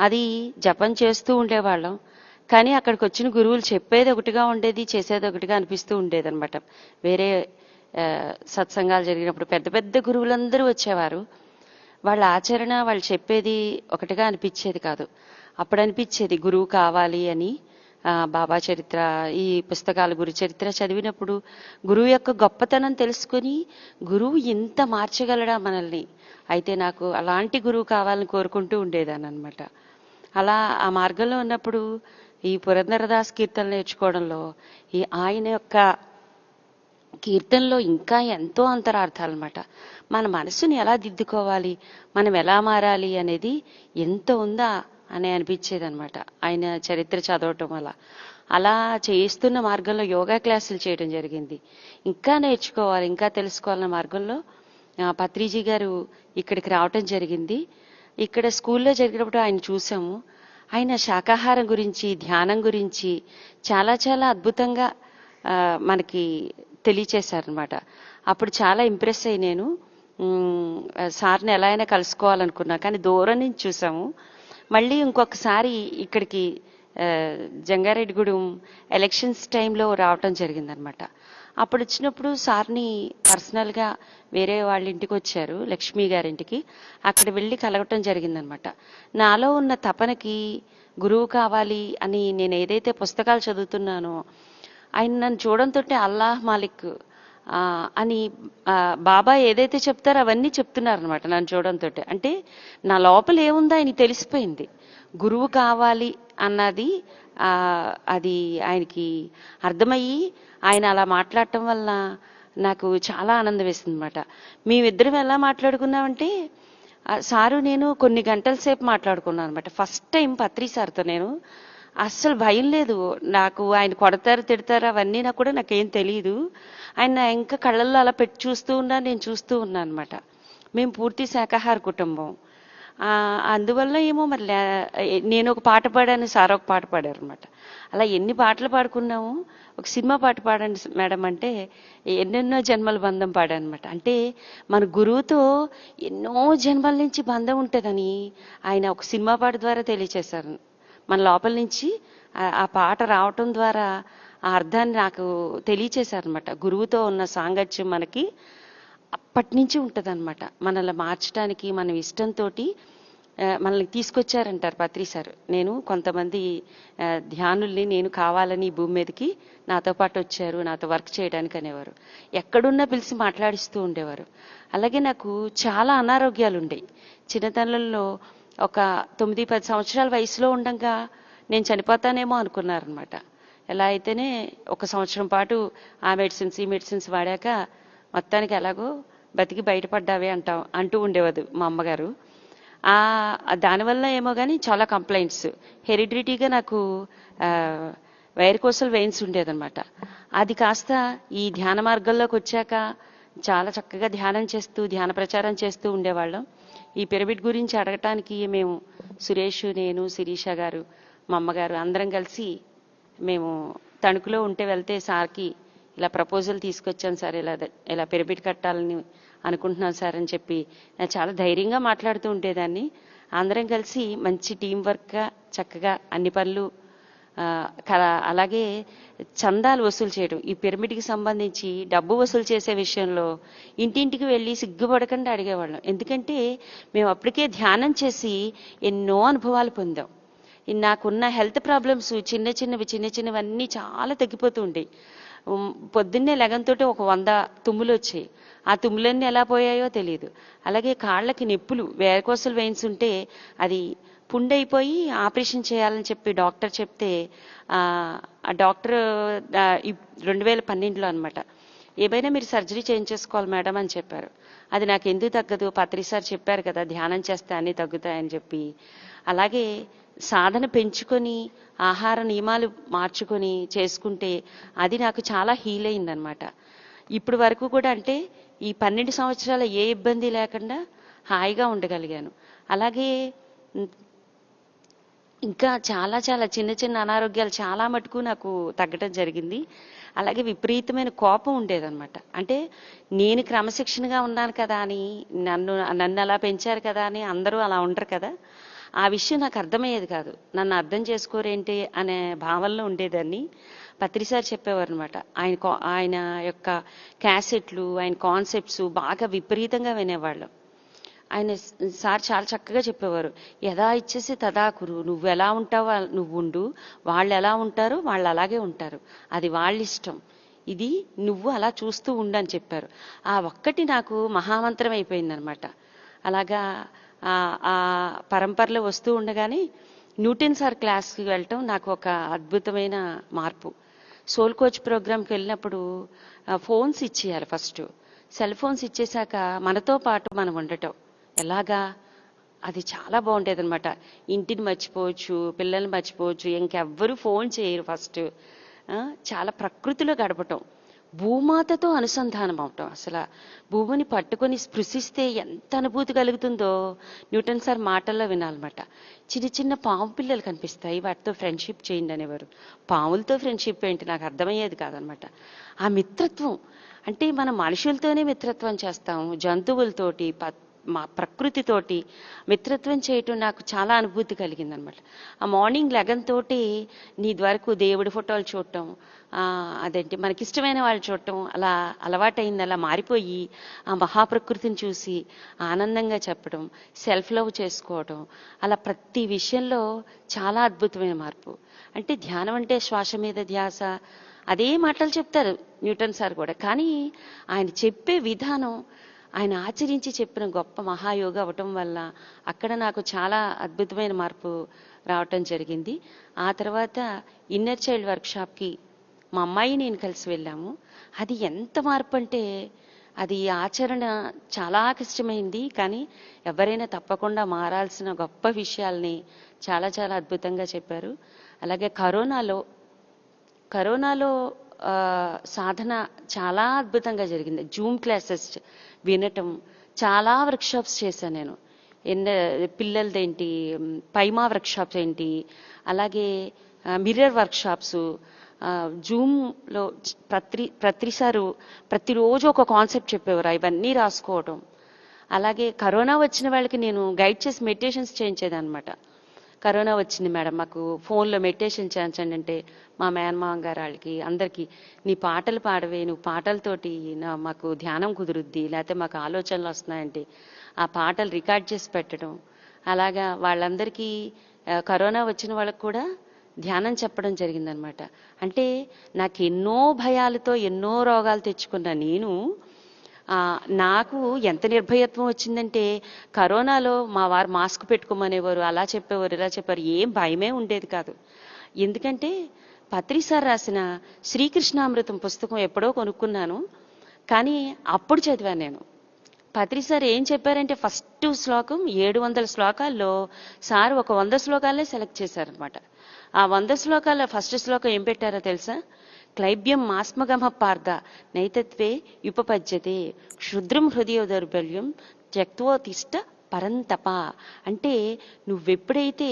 అది జపం చేస్తూ ఉండేవాళ్ళం. కానీ అక్కడికి వచ్చిన గురువులు చెప్పేది ఒకటిగా ఉండేది, చేసేది ఒకటిగా అనిపిస్తూ ఉండేది అనమాట. వేరే సత్సంగాలు జరిగినప్పుడు పెద్ద పెద్ద గురువులందరూ వచ్చేవారు. వాళ్ళ ఆచరణ, వాళ్ళు చెప్పేది ఒకటిగా అనిపించేది కాదు. అప్పుడు అనిపించేది గురువు కావాలి అని. బాబా చరిత్ర, ఈ పుస్తకాలు, గురు చరిత్ర చదివినప్పుడు గురువు యొక్క గొప్పతనం తెలుసుకుని గురువు ఇంత మార్చగలడా మనల్ని, అయితే నాకు అలాంటి గురువు కావాలని కోరుకుంటూ ఉండేదాన్ని అనమాట. అలా ఆ మార్గంలో ఉన్నప్పుడు ఈ పురంధరదాస్ కీర్తనలు నేర్చుకోవడంలో ఈ ఆయన యొక్క కీర్తనలో ఇంకా ఎంతో అంతరార్థాలు అనమాట. మన మనసుని ఎలా దిద్దుకోవాలి, మనం ఎలా మారాలి అనేది ఎంత ఉందా అని అనిపించేది అనమాట ఆయన చరిత్ర చదవటం వల్ల. అలా చేస్తున్న మార్గంలో యోగా క్లాసులు చేయడం జరిగింది. ఇంకా నేర్చుకోవాలి, ఇంకా తెలుసుకోవాలన్న మార్గంలో పత్రిజీ గారు ఇక్కడికి రావటం జరిగింది. ఇక్కడ స్కూల్లో జరిగినప్పుడు ఆయన చూసాము. ఆయన శాకాహారం గురించి, ధ్యానం గురించి చాలా చాలా అద్భుతంగా మనకి తెలియచేశారనమాట. అప్పుడు చాలా ఇంప్రెస్ అయ్యి నేను సార్ని ఎలా అయినా కలుసుకోవాలనుకున్నా, కానీ దూరం నుంచి చూసాము. మళ్ళీ ఇంకొకసారి ఇక్కడికి జంగారెడ్డిగూడెం ఎలక్షన్స్ టైంలో రావటం జరిగిందనమాట. అప్పుడు వచ్చినప్పుడు సార్ని పర్సనల్గా వేరే వాళ్ళ ఇంటికి వచ్చారు, లక్ష్మి గారింటికి. అక్కడ వెళ్ళి కలవటం జరిగిందనమాట. నాలో ఉన్న తపనకి గురువు కావాలి అని నేను ఏదైతే పుస్తకాలు చదువుతున్నానో, ఆయన నన్ను చూడంతో అల్లాహ్ మాలిక్ అని బాబా ఏదైతే చెప్తారో అవన్నీ చెప్తున్నారనమాట నన్ను చూడంతో. అంటే నా లోపల ఏముందో ఆయనకి తెలిసిపోయింది. గురువు కావాలి అన్నది అది ఆయనకి అర్థమయ్యి ఆయన అలా మాట్లాడటం వల్ల నాకు చాలా ఆనందం వేసింది అనమాట. మేమిద్దరం ఎలా మాట్లాడుకున్నామంటే, సారు నేను కొన్ని గంటల సేపు మాట్లాడుకున్నాను అనమాట. ఫస్ట్ టైం పత్రి సార్తో నేను అస్సలు భయం లేదు నాకు. ఆయన కొడతారు తిడతారు అవన్నీ నాకు కూడా నాకేం తెలియదు. ఆయన ఇంకా కళ్ళల్లో అలా పెట్టి చూస్తూ ఉన్నా, నేను చూస్తూ ఉన్నాను అనమాట. మేము పూర్తి శాకాహార కుటుంబం. అందువల్ల ఏమో మరి నేను ఒక పాట పాడాను, సార్ ఒక పాట పాడారు అనమాట. అలా ఎన్ని పాటలు పాడుకున్నాము. ఒక సినిమా పాట పాడండి మేడం అంటే ఎన్నెన్నో జన్మల బంధం పాడాను అనమాట. అంటే మన గురువుతో ఎన్నో జన్మల నుంచి బంధం ఉంటుందని ఆయన ఒక సినిమా పాట ద్వారా తెలియచేశారు. మన లోపల నుంచి ఆ పాట రావటం ద్వారా ఆ అర్థాన్ని నాకు తెలియచేశారనమాట. గురువుతో ఉన్న సాంగత్యం మనకి అప్పటి నుంచి ఉంటుంది అనమాట. మనల్ని మార్చడానికి మనం ఇష్టంతో మనల్ని తీసుకొచ్చారంటారు పత్రి సార్. నేను కొంతమంది ధ్యానుల్ని నేను కావాలని ఈ భూమి మీదకి నాతో పాటు వచ్చారు, నాతో వర్క్ చేయడానికి అనేవారు. ఎక్కడున్నా పిలిచి మాట్లాడిస్తూ ఉండేవారు. అలాగే నాకు చాలా అనారోగ్యాలు ఉండేవి చిన్నతనంలో. ఒక 9-10 సంవత్సరాల వయసులో ఉండగా నేను చనిపోతానేమో అనుకున్నారనమాట. ఎలా అయితేనే 1 సంవత్సరం పాటు ఆ మెడిసిన్స్ ఈ మెడిసిన్స్ వాడాక మొత్తానికి ఎలాగో బతికి బయటపడ్డావే అంటూ ఉండేవారు మా అమ్మగారు. దానివల్ల ఏమో కానీ చాలా కంప్లైంట్స్. హెరిడిటీగా నాకు వైర్కోసల్ వెయిన్స్ ఉండేదన్నమాట. అది కాస్త ఈ ధ్యాన మార్గంలోకి వచ్చాక చాలా చక్కగా ధ్యానం చేస్తూ ధ్యాన ప్రచారం చేస్తూ ఉండేవాళ్ళం. ఈ పిరమిడ్ గురించి అడగటానికి మేము సురేష్, నేను, శిరీష గారు, మా అమ్మగారు అందరం కలిసి మేము తణుకులో ఉంటే వెళ్తే సార్కి ఇలా ప్రపోజల్ తీసుకొచ్చాను సార్, ఇలా పిరమిడ్ కట్టాలని అనుకుంటున్నాను సార్ అని చెప్పి చాలా ధైర్యంగా మాట్లాడుతూ ఉండేదాన్ని. అందరం కలిసి మంచి టీం వర్క్గా చక్కగా అన్ని పనులు అలాగే చందాలు వసూలు చేయడం. ఈ పిరమిడ్కి సంబంధించి డబ్బు వసూలు చేసే విషయంలో ఇంటింటికి వెళ్ళి సిగ్గుపడకుండా అడిగేవాళ్ళం. ఎందుకంటే మేము అప్పటికే ధ్యానం చేసి ఎన్నో అనుభవాలు పొందాం. నాకున్న హెల్త్ ప్రాబ్లమ్స్ చిన్నవన్నీ చాలా తగ్గిపోతూ ఉండేవి. పొద్దున్నే లెగంతోటి ఒక 100 తుమ్ములు వచ్చాయి. ఆ తుమ్ములన్నీ ఎలా పోయాయో తెలియదు. అలాగే కాళ్ళకి నొప్పులు, వేరకోసల్ వెయిన్స్ ఉంటే అది పుండైపోయి ఆపరేషన్ చేయాలని చెప్పి డాక్టర్ చెప్తే ఆ డాక్టర్ 2012లో అనమాట, ఏమైనా మీరు సర్జరీ చేయించేసుకోవాలి మేడం అని చెప్పారు. అది నాకు ఎందుకు తగ్గదు, పత్రి సార్ చెప్పారు కదా ధ్యానం చేస్తే అన్నీ తగ్గుతాయని చెప్పి. అలాగే సాధన పెంచుకొని ఆహార నియమాలు మార్చుకొని చేసుకుంటే అది నాకు చాలా హీల్ అయిందనమాట. ఇప్పుడు వరకు కూడా అంటే ఈ 12 సంవత్సరాల ఏ ఇబ్బంది లేకుండా హాయిగా ఉండగలిగాను. అలాగే ఇంకా చాలా చిన్న అనారోగ్యాలు చాలా మటుకు నాకు తగ్గటం జరిగింది. అలాగే విపరీతమైన కోపం ఉండేదన్నమాట. అంటే నేను క్రమశిక్షణగా ఉన్నాను కదా అని, నన్ను అలా పెంచారు కదా అని అందరూ అలా ఉండరు కదా, ఆ విషయం నాకు అర్థమయ్యేది కాదు. నన్ను అర్థం చేసుకోరేంటి అనే భావనలో ఉండేదాన్ని. పత్రి సార్ చెప్పేవారు అనమాట, ఆయన యొక్క క్యాసెట్లు, ఆయన కాన్సెప్ట్స్ బాగా విపరీతంగా వినేవాళ్ళం. ఆయన సార్ చాలా చక్కగా చెప్పేవారు, యథా ఇచ్చేసి తదా కురు, నువ్వు ఎలా ఉంటావో నువ్వు ఉండు, వాళ్ళు ఎలా ఉంటారో వాళ్ళు అలాగే ఉంటారు, అది వాళ్ళ ఇష్టం, ఇది నువ్వు అలా చూస్తూ ఉండని చెప్పారు. ఆ ఒక్కటి నాకు మహామంత్రం అయిపోయిందనమాట. అలాగా ఆ పరంపరలో వస్తూ ఉండగానే న్యూటన్ సార్ క్లాస్కి వెళ్ళటం నాకు ఒక అద్భుతమైన మార్పు. సోల్ కోచ్ ప్రోగ్రామ్కి వెళ్ళినప్పుడు ఫోన్స్ ఇచ్చేయాలి. ఫస్ట్ సెల్ ఫోన్స్ ఇచ్చేశాక మనతో పాటు మనం ఉండటం ఎలాగా, అది చాలా బాగుండేది అనమాట. ఇంటిని మర్చిపోవచ్చు, పిల్లల్ని మర్చిపోవచ్చు, ఇంకెవ్వరూ ఫోన్ చేయరు. ఫస్ట్ చాలా ప్రకృతిలో గడపటం, భూమాతతో అనుసంధానం అవటం. అసలు భూమిని పట్టుకొని స్పృశిస్తే ఎంత అనుభూతి కలుగుతుందో న్యూటన్ సార్ మాటల్లో వినాలన్నమాట. చిన్న పాము పిల్లలు కనిపిస్తాయి, వాటితో ఫ్రెండ్షిప్ చేయండి అనేవారు. పాములతో ఫ్రెండ్షిప్ ఏంటి నాకు అర్థమయ్యేది కాదనమాట. ఆ మిత్రత్వం అంటే మనం మనుషులతోనే మిత్రత్వం చేస్తాము, జంతువులతోటి మా ప్రకృతితోటి మిత్రత్వం చేయటం నాకు చాలా అనుభూతి కలిగిందనమాట. ఆ మార్నింగ్ లెగన్తోటి నీ వరకు దేవుడి ఫోటోలు చూడటం, అదేంటి మనకిష్టమైన వాళ్ళు చూడటం అలా అలవాటైంది. అలా మారిపోయి ఆ మహాప్రకృతిని చూసి ఆనందంగా చెప్పడం, సెల్ఫ్ లవ్ చేసుకోవడం, అలా ప్రతి విషయంలో చాలా అద్భుతమైన మార్పు. అంటే ధ్యానం అంటే శ్వాస మీద ధ్యాస, అదే మాటలు చెప్తారు న్యూటన్ సార్ కూడా, కానీ ఆయన చెప్పే విధానం, ఆయన ఆచరించి చెప్పిన గొప్ప మహాయోగ అవటం వల్ల అక్కడ నాకు చాలా అద్భుతమైన మార్పు రావటం జరిగింది. ఆ తర్వాత ఇన్నర్ చైల్డ్ వర్క్షాప్కి మా అమ్మాయి నేను కలిసి వెళ్ళాము. అది ఎంత మార్పు అంటే అది ఆచరణ చాలా కష్టమైంది, కానీ ఎవరైనా తప్పకుండా మారాల్సిన గొప్ప విషయాల్ని చాలా చాలా అద్భుతంగా చెప్పారు. అలాగే కరోనాలో సాధన చాలా అద్భుతంగా జరిగింది. జూమ్ క్లాసెస్ వినటం, చాలా వర్క్షాప్స్ చేశాను నేను. పిల్లలదేంటి పైమా వర్క్షాప్స్ ఏంటి, అలాగే మిర్రర్ వర్క్షాప్స్, జూమ్లో ప్రతిరోజు ఒక కాన్సెప్ట్ చెప్పేవారు, ఇవన్నీ రాసుకోవటం. అలాగే కరోనా వచ్చిన వాళ్ళకి నేను గైడ్ చేసి మెడిటేషన్స్ చేయించేదన్నమాట. కరోనా వచ్చింది మేడం, మాకు ఫోన్లో మెడిటేషన్ చేయించండి అంటే మా మేనమామ గారు వాళ్ళకి అందరికీ, నీ పాటలు పాడవే, నువ్వు పాటలతోటి మాకు ధ్యానం కుదురుద్ది, లేకపోతే మాకు ఆలోచనలు వస్తున్నాయంటే ఆ పాటలు రికార్డ్ చేసి పెట్టడం. అలాగా వాళ్ళందరికీ కరోనా వచ్చిన వాళ్ళకు కూడా ధ్యానం చెప్పడం జరిగిందనమాట. అంటే నాకు ఎన్నో భయాలతో ఎన్నో రోగాలు తెచ్చుకున్న నేను, నాకు ఎంత నిర్భయత్వం వచ్చిందంటే కరోనాలో మా వారు మాస్క్ పెట్టుకోమనేవారు, అలా చెప్పేవారు, ఇలా చెప్పారు, ఏం భయమే ఉండేది కాదు. ఎందుకంటే పత్రి సార్ రాసిన శ్రీకృష్ణామృతం పుస్తకం ఎప్పుడో కొనుక్కున్నాను, కానీ అప్పుడు చదివాను నేను. పత్రి సార్ ఏం చెప్పారంటే ఫస్ట్ శ్లోకం 700 శ్లోకాల్లో సార్ ఒక 100 శ్లోకాలనే సెలెక్ట్ చేశారనమాట. ఆ 100 శ్లోకాల ఫస్ట్ శ్లోకం ఏం పెట్టారో తెలుసా? క్లైబ్యం మాస్మగమ పార్థ నైతత్వే ఉపపద్యతే క్షుద్రం హృదయ దౌర్బల్యం త్యక్తోతిష్ట పరంతప. అంటే నువ్వెప్పుడైతే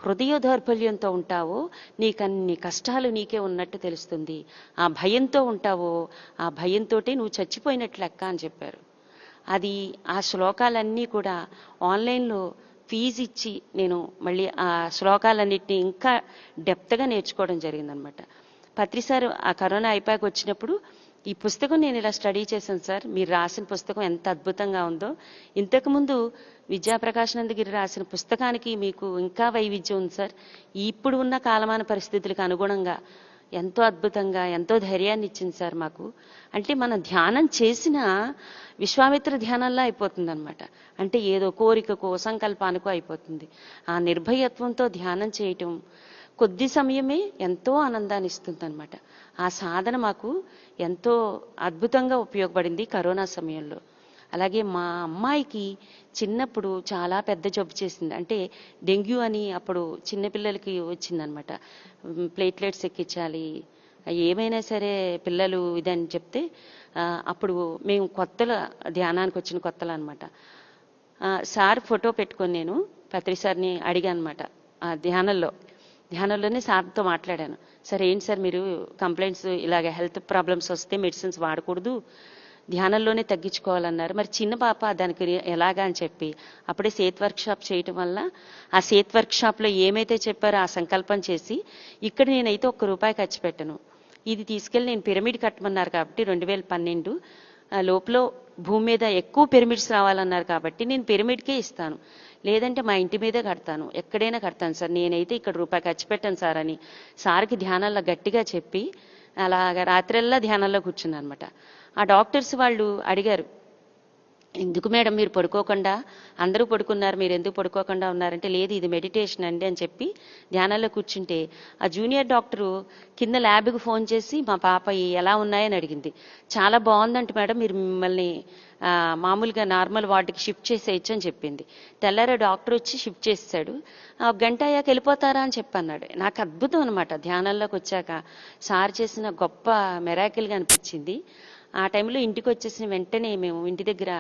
హృదయ దౌర్బల్యంతో ఉంటావో నీకన్ని కష్టాలు నీకే ఉన్నట్టు తెలుస్తుంది, ఆ భయంతో ఉంటావో ఆ భయంతో నువ్వు చచ్చిపోయినట్లు లెక్క అని చెప్పారు. అది ఆ శ్లోకాలన్నీ కూడా ఆన్లైన్లో ఫీజు ఇచ్చి నేను మళ్ళీ ఆ శ్లోకాలన్నింటినీ ఇంకా డెప్త్గా నేర్చుకోవడం జరిగిందనమాట. పత్రి సార్ ఆ కరోనా అయిపోయాక వచ్చినప్పుడు ఈ పుస్తకం నేను ఇలా స్టడీ చేశాను సార్, మీరు రాసిన పుస్తకం ఎంత అద్భుతంగా ఉందో, ఇంతకుముందు విద్యాప్రకాశానందగిరి రాసిన పుస్తకానికి మీకు ఇంకా వైవిధ్యం ఉంది సార్, ఇప్పుడు ఉన్న కాలమాన పరిస్థితులకు అనుగుణంగా ఎంతో అద్భుతంగా ఎంతో ధైర్యాన్ని ఇచ్చింది సార్ మాకు. అంటే మనం ధ్యానం చేసిన విశ్వామిత్ర ధ్యానంలా అయిపోతుంది అనమాట. అంటే ఏదో కోరికకో సంకల్పానికో అయిపోతుంది. ఆ నిర్భయత్వంతో ధ్యానం చేయటం కొద్ది సమయమే ఎంతో ఆనందాన్ని ఇస్తుంది అనమాట. ఆ సాధన మాకు ఎంతో అద్భుతంగా ఉపయోగపడింది కరోనా సమయంలో. అలాగే మా అమ్మాయికి చిన్నప్పుడు చాలా పెద్ద జబ్బు చేసింది, అంటే డెంగ్యూ అని అప్పుడు చిన్నపిల్లలకి వచ్చిందనమాట. ప్లేట్లెట్స్ ఎక్కించాలి, ఏమైనా సరే పిల్లలు ఇదని చెప్తే అప్పుడు మేము ధ్యానానికి వచ్చిన కొత్తలు అనమాట. సార్ ఫోటో పెట్టుకొని నేను పత్రి సార్ని అడిగాను అనమాట. ఆ ధ్యానంలోనే సార్తో మాట్లాడాను. సార్ ఏంటి సార్ మీరు కంప్లైంట్స్ ఇలాగ హెల్త్ ప్రాబ్లమ్స్ వస్తే మెడిసిన్స్ వాడకూడదు, ధ్యానంలోనే తగ్గించుకోవాలన్నారు. మరి చిన్న పాప దానికి ఎలాగా అని చెప్పి అప్పుడే సేత్ వర్క్షాప్ చేయటం వల్ల ఆ సేత్ వర్క్షాప్లో ఏమైతే చెప్పారో ఆ సంకల్పం చేసి ఇక్కడ నేనైతే ₹1 ఖర్చు పెట్టను, ఇది తీసుకెళ్ళి నేను పిరమిడ్ కట్టమన్నారు కాబట్టి 2012 లోపల భూమి మీద ఎక్కువ పిరమిడ్స్ రావాలన్నారు కాబట్టి నేను పిరమిడ్కే ఇస్తాను, లేదంటే మా ఇంటి మీదే కడతాను, ఎక్కడైనా కడతాను సార్, నేనైతే ఇక్కడ ₹1 ఖర్చు పెట్టాను సార్ అని సార్కి ధ్యానంలో గట్టిగా చెప్పి అలాగా రాత్రెల్లా ధ్యానంలో కూర్చున్నాను అనమాట. ఆ డాక్టర్స్ వాళ్ళు అడిగారు, ఎందుకు మేడం మీరు పడుకోకుండా, అందరూ పడుకున్నారు మీరు ఎందుకు పడుకోకుండా ఉన్నారంటే, లేదు ఇది మెడిటేషన్ అండి అని చెప్పి ధ్యానంలో కూర్చుంటే ఆ జూనియర్ డాక్టరు కింద ల్యాబ్కి ఫోన్ చేసి మా పాప ఎలా ఉన్నాయని అడిగింది. చాలా బాగుందంట మేడం, మీరు మిమ్మల్ని మామూలుగా నార్మల్ వార్డుకి షిఫ్ట్ చేసేయచ్చు అని చెప్పింది. తెల్లారే డాక్టర్ వచ్చి షిఫ్ట్ చేసాడు. 1 గంట అయ్యాక వెళ్ళిపోతారా అని చెప్పన్నాడు. నాకు అద్భుతం అనమాట, ధ్యానంలోకి వచ్చాక సార్ చేసిన గొప్ప మెరాకిల్గా అనిపించింది. ఆ టైంలో ఇంటికి వచ్చేసిన వెంటనే మేము ఇంటి దగ్గర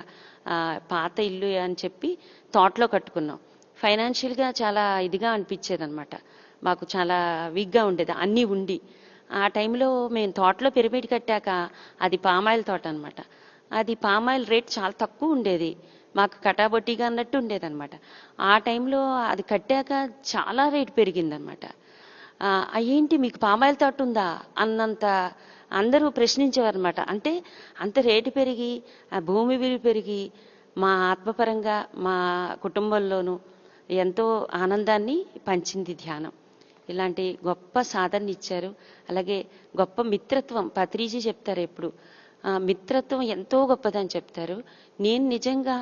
పాత ఇల్లు అని చెప్పి తోటలో కట్టుకున్నాం. ఫైనాన్షియల్గా చాలా ఇదిగా అనిపించేది అనమాట, మాకు చాలా వీక్గా ఉండేది అన్నీ ఉండి. ఆ టైంలో మేము తోటలో పిరమిడ్ కట్టాక అది పామాయిల్ తోట అనమాట. అది పామాయిల్ రేట్ చాలా తక్కువ ఉండేది, మాకు కటాబొట్టిగా అన్నట్టు ఉండేదన్నమాట. ఆ టైంలో అది కట్టాక చాలా రేటు పెరిగిందనమాట. ఏంటి మీకు పామాయిల్ తోట ఉందా అన్నంత అందరూ ప్రశ్నించేవారనమాట. అంటే అంత రేటు పెరిగి, ఆ భూమి విలువ పెరిగి, మా ఆత్మపరంగా మా కుటుంబంలోనూ ఎంతో ఆనందాన్ని పంచింది ధ్యానం. ఇలాంటి గొప్ప సాధన ఇచ్చారు. అలాగే గొప్ప మిత్రత్వం పత్రిజీ చెప్తారు ఎప్పుడు, మిత్రత్వం ఎంతో గొప్పదని చెప్తారు. నేను నిజంగా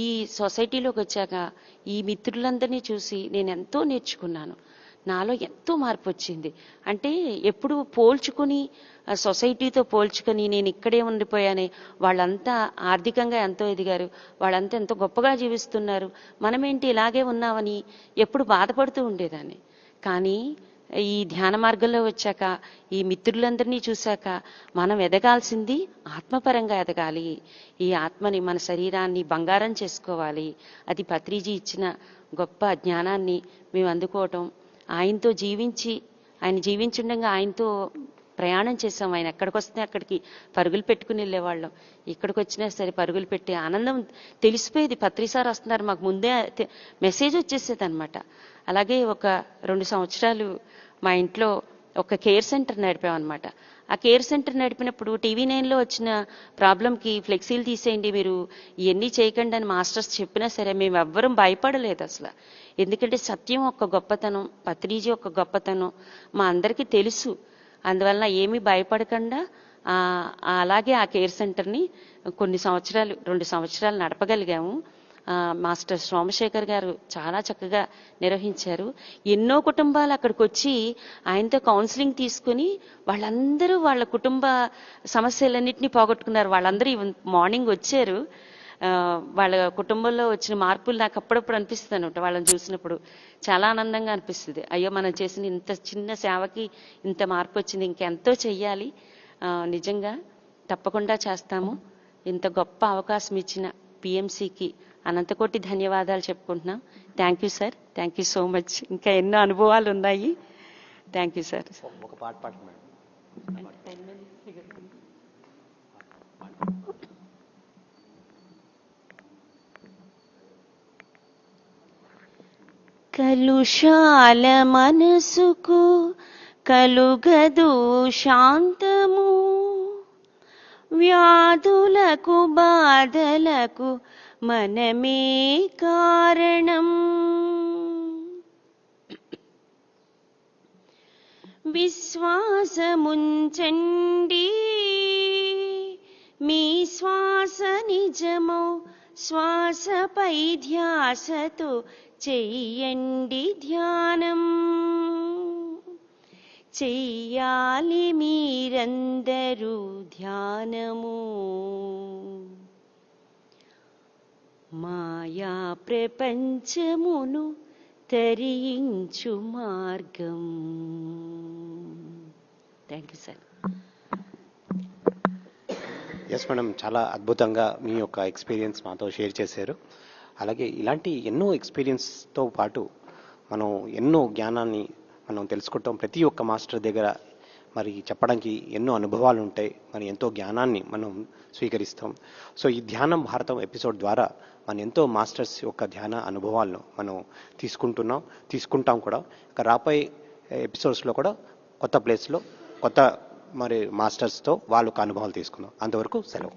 ఈ సొసైటీలోకి వచ్చాక ఈ మిత్రులందరినీ చూసి నేను ఎంతో నేర్చుకున్నాను. నాలో ఎంతో మార్పు వచ్చింది. అంటే ఎప్పుడు పోల్చుకుని సొసైటీతో పోల్చుకొని నేను ఇక్కడే ఉండిపోయానే, వాళ్ళంతా ఆర్థికంగా ఎంతో ఎదిగారు, వాళ్ళంతా ఎంతో గొప్పగా జీవిస్తున్నారు, మనమేంటి ఇలాగే ఉన్నామని ఎప్పుడు బాధపడుతూ ఉండేదాన్ని. కానీ ఈ ధ్యాన మార్గంలో వచ్చాక, ఈ మిత్రులందరినీ చూశాక మనం ఎదగాల్సింది ఆత్మపరంగా ఎదగాలి. ఈ ఆత్మని, మన శరీరాన్ని బంగారం చేసుకోవాలి. అది పత్రిజీ ఇచ్చిన గొప్ప జ్ఞానాన్ని మేము అందుకోవటం, ఆయనతో జీవించి, ఆయన జీవించుండగా ఆయనతో ప్రయాణం చేసాం. ఆయన ఎక్కడికి వస్తే అక్కడికి పరుగులు పెట్టుకుని వెళ్ళేవాళ్ళం. ఇక్కడికి వచ్చినా సరే పరుగులు పెట్టి ఆనందం తెలిసిపోయేది. పత్రిసారి వస్తున్నారు మాకు ముందే మెసేజ్ వచ్చేసేది అనమాట. అలాగే ఒక 2 సంవత్సరాలు మా ఇంట్లో ఒక కేర్ సెంటర్ నడిపామన్నమాట. ఆ కేర్ సెంటర్ నడిపినప్పుడు TV9లో వచ్చిన ప్రాబ్లంకి ఫ్లెక్సీలు తీసేయండి, మీరు ఇవన్నీ చేయకండి అని మాస్టర్స్ చెప్పినా సరే మేము ఎవ్వరం భయపడలేదు అసలు. ఎందుకంటే సత్యం ఒక గొప్పతనం, పత్రిజీ ఒక గొప్పతనం మా అందరికీ తెలుసు. అందువలన ఏమీ భయపడకుండా అలాగే ఆ కేర్ సెంటర్ని కొన్ని సంవత్సరాలు, 2 సంవత్సరాలు నడపగలిగాము. మాస్టర్ సోమశేఖర్ గారు చాలా చక్కగా నిర్వహించారు. ఎన్నో కుటుంబాలు అక్కడికి వచ్చి ఆయనతో కౌన్సిలింగ్ తీసుకుని వాళ్ళందరూ వాళ్ళ కుటుంబ సమస్యలన్నింటినీ పోగొట్టుకున్నారు. వాళ్ళందరూ మార్నింగ్ వచ్చారు. వాళ్ళ కుటుంబంలో వచ్చిన మార్పులు నాకు అప్పుడప్పుడు అనిపిస్తుంది అనమాట. వాళ్ళని చూసినప్పుడు చాలా ఆనందంగా అనిపిస్తుంది. అయ్యో, మనం చేసిన ఇంత చిన్న సేవకి ఇంత మార్పు వచ్చింది, ఇంకెంతో చెయ్యాలి. నిజంగా తప్పకుండా చేస్తాము. ఇంత గొప్ప అవకాశం ఇచ్చిన PMCకి అనంతకోటి ధన్యవాదాలు చెప్పుకుంటున్నాం. Thank you sir, thank you so much. ఇంకా ఎన్నో అనుభవాలు ఉన్నాయి. Thank you sir. ఒక పాట పాడు మేడం. కలుషాల మనసుకు కలుగదు శాంతము, వ్యాధులకు బాధలకు మనమే కారణం. విశ్వాసముంచండి, మీ శ్వాస నిజమో, శ్వాసపై ధ్యాసతో చెయ్యండి ధ్యానం. చెయ్యాలి మీరందరూ ధ్యానము. మాయా ప్రపంచమును తరించు మార్గం. Thank you sir. Yes madam, చాలా అద్భుతంగా మీ యొక్క ఎక్స్పీరియన్స్ మాతో షేర్ చేశారు. అలాగే ఇలాంటి ఎన్నో ఎక్స్పీరియన్స్తో పాటు మనం ఎన్నో జ్ఞానాన్ని మనం తెలుసుకుంటాం. ప్రతి ఒక్క మాస్టర్ దగ్గర మరి చెప్పడానికి ఎన్నో అనుభవాలు ఉంటాయి, మరి ఎంతో జ్ఞానాన్ని మనం స్వీకరిస్తాం. సో ఈ ధ్యానం భారతం ఎపిసోడ్ ద్వారా మనం ఎంతో మాస్టర్స్ యొక్క ధ్యాన అనుభవాలను మనం తీసుకుంటాం కూడా. ఇక రాబోయే ఎపిసోడ్స్లో కూడా కొత్త ప్లేస్లో కొత్త మరి మాస్టర్స్తో వాళ్ళ అనుభవాలు తీసుకుందాం. అంతవరకు సెలవు.